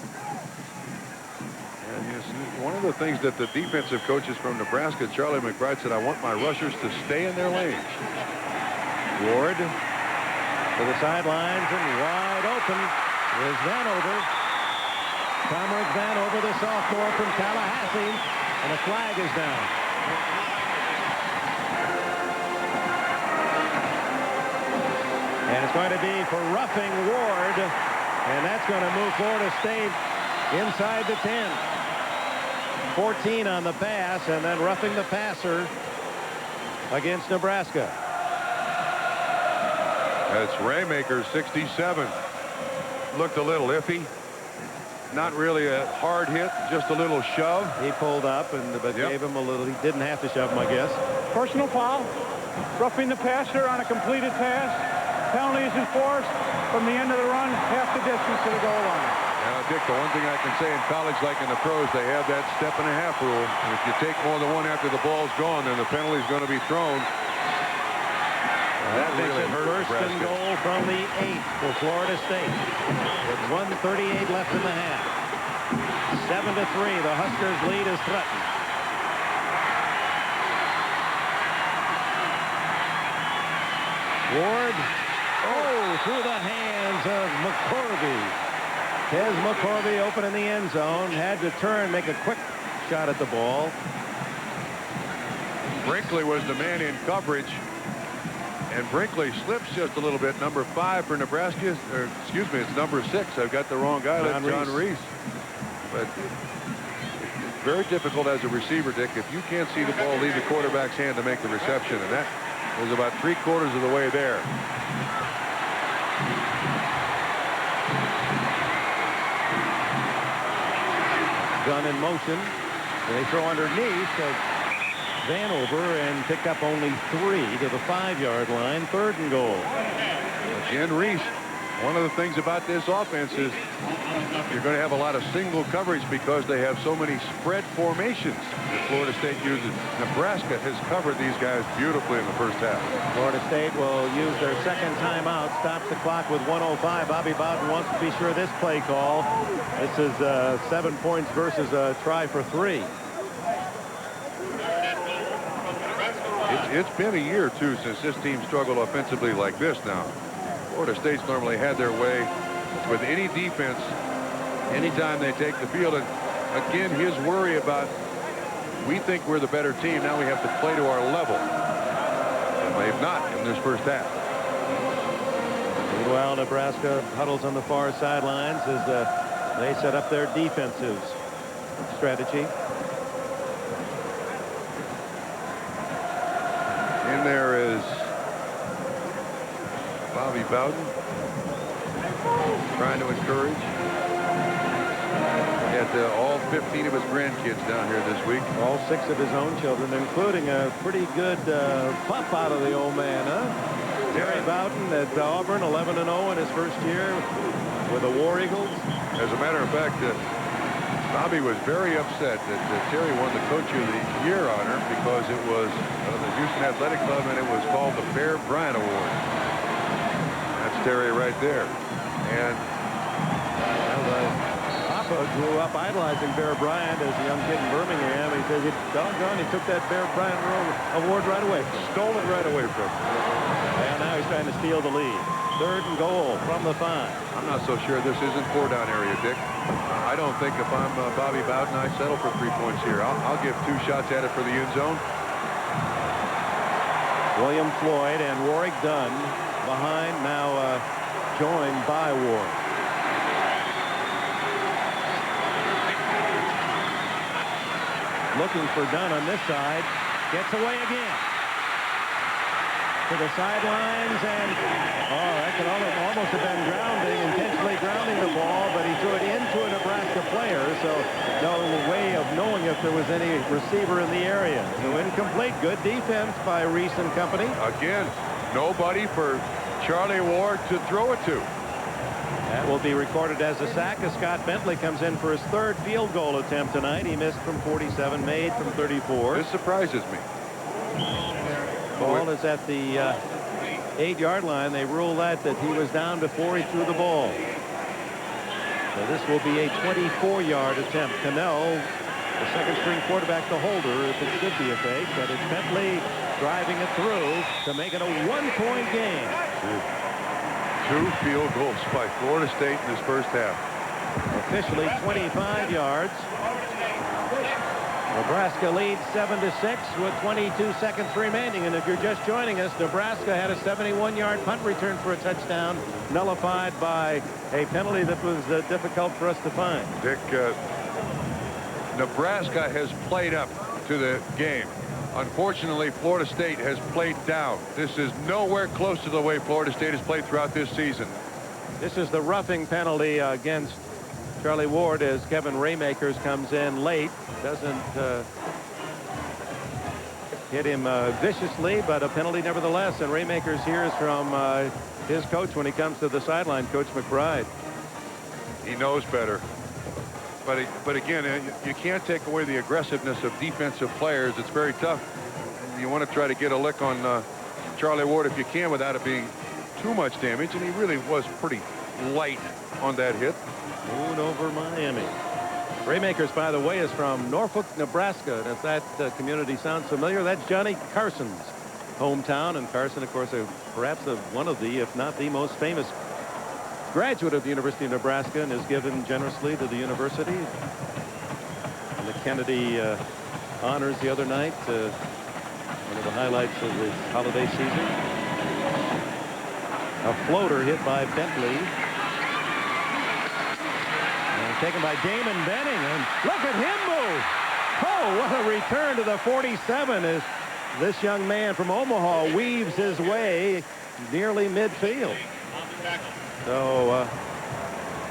And one of the things that the defensive coaches from Nebraska, Charlie McBride, said, I want my rushers to stay in their lanes. Ward to the sidelines and wide open is Vanover. Comrade Vanover, the sophomore from Tallahassee, and a flag is down. And it's going to be for roughing Ward. And that's going to move Florida State inside the 10. 14 on the pass, and then roughing the passer against Nebraska. That's Raymaker, 67. Looked a little iffy. Not really a hard hit, just a little shove. He pulled up, but gave him a little. He didn't have to shove him, I guess. Personal foul. Roughing the passer on a completed pass. Penalty is enforced from the end of the run, half the distance to the goal line. Dick, the one thing I can say in college, like in the pros, they have that step-and-a-half rule. And if you take more than one after the ball's gone, then the penalty is going to be thrown. That makes it first and goal from the 8 for Florida State. With 1:38 left in the half. 7-3, the Huskers' lead is threatened. Ward, through the hands of McCorvey. Tez McCorvey open in the end zone. Had to turn, make a quick shot at the ball. Brinkley was the man in coverage. And Brinkley slips just a little bit. Number 5 for Nebraska. Or, excuse me, it's number 6. I've got the wrong guy. That's John Reese. But it's very difficult as a receiver, Dick, if you can't see the ball leave the quarterback's hand to make the reception. And that was about 3/4 of the way there. Gun in motion. They throw underneath. Vanover and pick up only 3 to the 5-yard line. 3rd and goal. Again, Reese. One of the things about this offense is you're going to have a lot of single coverage because they have so many spread formations that Florida State uses. Nebraska has covered these guys beautifully in the first half. Florida State will use their second timeout. Stops the clock with 1:05. Bobby Bowden wants to be sure of this play call. This is 7 points versus a try for 3. It's been a year, too, since this team struggled offensively like this now. Florida State's normally had their way with any defense anytime they take the field. And again, his worry about, we think we're the better team, now we have to play to our level. And they've not in this first half. Meanwhile, Nebraska huddles on the far sidelines as they set up their defensive strategy. In there is Bobby Bowden trying to encourage. Had all 15 of his grandkids down here this week. All 6 of his own children, including a pretty good pop out of the old man, huh? Terry Bowden at Auburn, 11-0 in his first year with the War Eagles. As a matter of fact, Bobby was very upset that Terry won the Coach of the Year honor because it was the Houston Athletic Club and it was called the Bear Bryant Award. That's Terry right there. And Papa grew up idolizing Bear Bryant as a young kid in Birmingham. He says, doggone, he took that Bear Bryant award right away. Stole it right away from him. And now he's trying to steal the lead. 3rd and goal from the 5. I'm not so sure this isn't 4-down area, Dick. I don't think if I'm Bobby Bowden, I settle for 3 points here. I'll give 2 shots at it for the end zone. William Floyd and Warwick Dunn behind, now joined by Ward. Looking for Dunn on this side. Gets away again. To the sidelines, and that could almost have been grounding, intentionally grounding the ball, but he threw it into a Nebraska player, so no way of knowing if there was any receiver in the area. So incomplete. Good defense by Reese and company. Again, nobody for Charlie Ward to throw it to. That will be recorded as a sack as Scott Bentley comes in for his 3rd field goal attempt tonight. He missed from 47, made from 34. This surprises me. Ball is at the 8-yard line. They rule that he was down before he threw the ball. So this will be a 24-yard attempt. Cannell, the second-string quarterback, the holder, if it should be a fake, but it's Bentley driving it through to make it a 1-point game. 2 field goals by Florida State in this first half. Officially 25 yards. Nebraska leads 7-6 with 22 seconds remaining. And if you're just joining us, Nebraska had a 71-yard punt return for a touchdown, nullified by a penalty that was difficult for us to find. Dick, Nebraska has played up to the game. Unfortunately, Florida State has played down. This is nowhere close to the way Florida State has played throughout this season. This is the roughing penalty against Charlie Ward as Kevin Raymakers comes in late. Doesn't hit him viciously, but a penalty nevertheless. And Raymakers hears from his coach when he comes to the sideline, Coach McBride. He knows better. But again, you can't take away the aggressiveness of defensive players. It's very tough. You want to try to get a lick on Charlie Ward if you can without it being too much damage. And he really was pretty light on that hit. Moving over Miami. Raymakers, by the way, is from Norfolk, Nebraska. And if that community sounds familiar, that's Johnny Carson's hometown. And Carson, of course, perhaps one of the, if not the most famous graduate of the University of Nebraska, and is given generously to the university. And the Kennedy honors the other night, one of the highlights of the holiday season. A floater hit by Bentley. And taken by Damon Benning. And look at him move. Oh, what a return to the 47 as this young man from Omaha weaves his way nearly midfield. So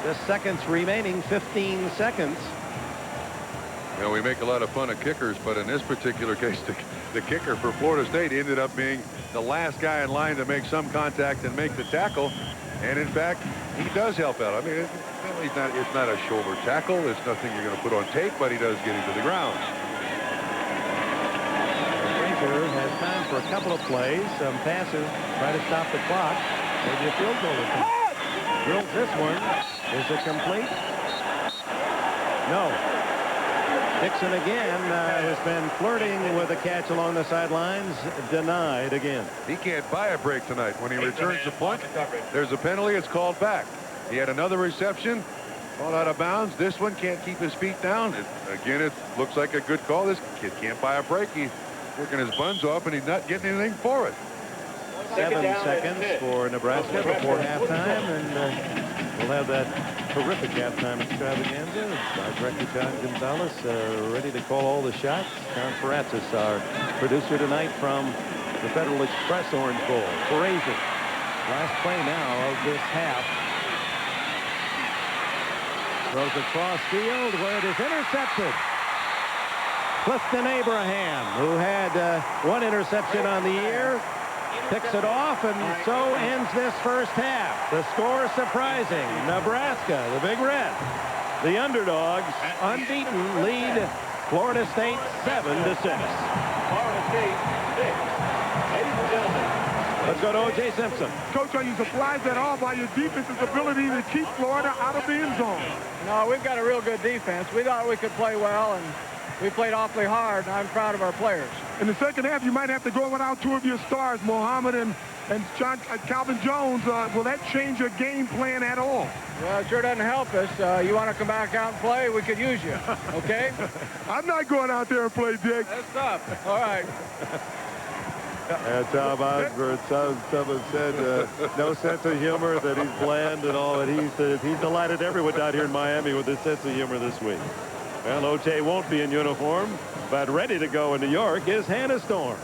just seconds remaining, 15 seconds. You know, we make a lot of fun of kickers, but in this particular case, the kicker for Florida State ended up being the last guy in line to make some contact and make the tackle. And in fact, he does help out. I mean, it's not a shoulder tackle. It's nothing you're going to put on tape, but he does get him to the ground. Frazier has time for a couple of plays, some passes, try to stop the clock. Maybe a field goal. Drills this one. Is it complete? No. Dixon again has been flirting with a catch along the sidelines. Denied again. He can't buy a break tonight. When he returns the punt, there's a penalty. It's called back. He had another reception. Ball out of bounds. This one can't keep his feet down. Again, it looks like a good call. This kid can't buy a break. He's working his buns off, and he's not getting anything for it. 7 seconds for Nebraska before halftime, and we'll have that terrific halftime extravaganza. Our director, John Gonzalez, ready to call all the shots. John Paratzis, our producer tonight from the Federal Express Orange Bowl. Frazier, last play now of this half. Throws across field where it is intercepted. Clifton Abraham, who had one interception on the year, picks it off, and so ends this first half. The score surprising. Nebraska, the Big Red, the underdogs, unbeaten, lead Florida State 7-6. Florida State 6. Ladies and gentlemen. Let's go to O.J. Simpson. Coach, are you surprised at all by your defense's ability to keep Florida out of the end zone? No, we've got a real good defense. We thought we could play well, and we played awfully hard, and I'm proud of our players. In the second half, you might have to go without two of your stars, Mohammed and Calvin Jones. Will that change your game plan at all? Well, it sure doesn't help us. You want to come back out and play? We could use you, okay? I'm not going out there and play, Dick. That's tough. All right. Tom Osborne, someone said no sense of humor, that he's bland and all, and he's delighted everyone down here in Miami with his sense of humor this week. Well, O.J. won't be in uniform, but ready to go in New York is Hannah Storm.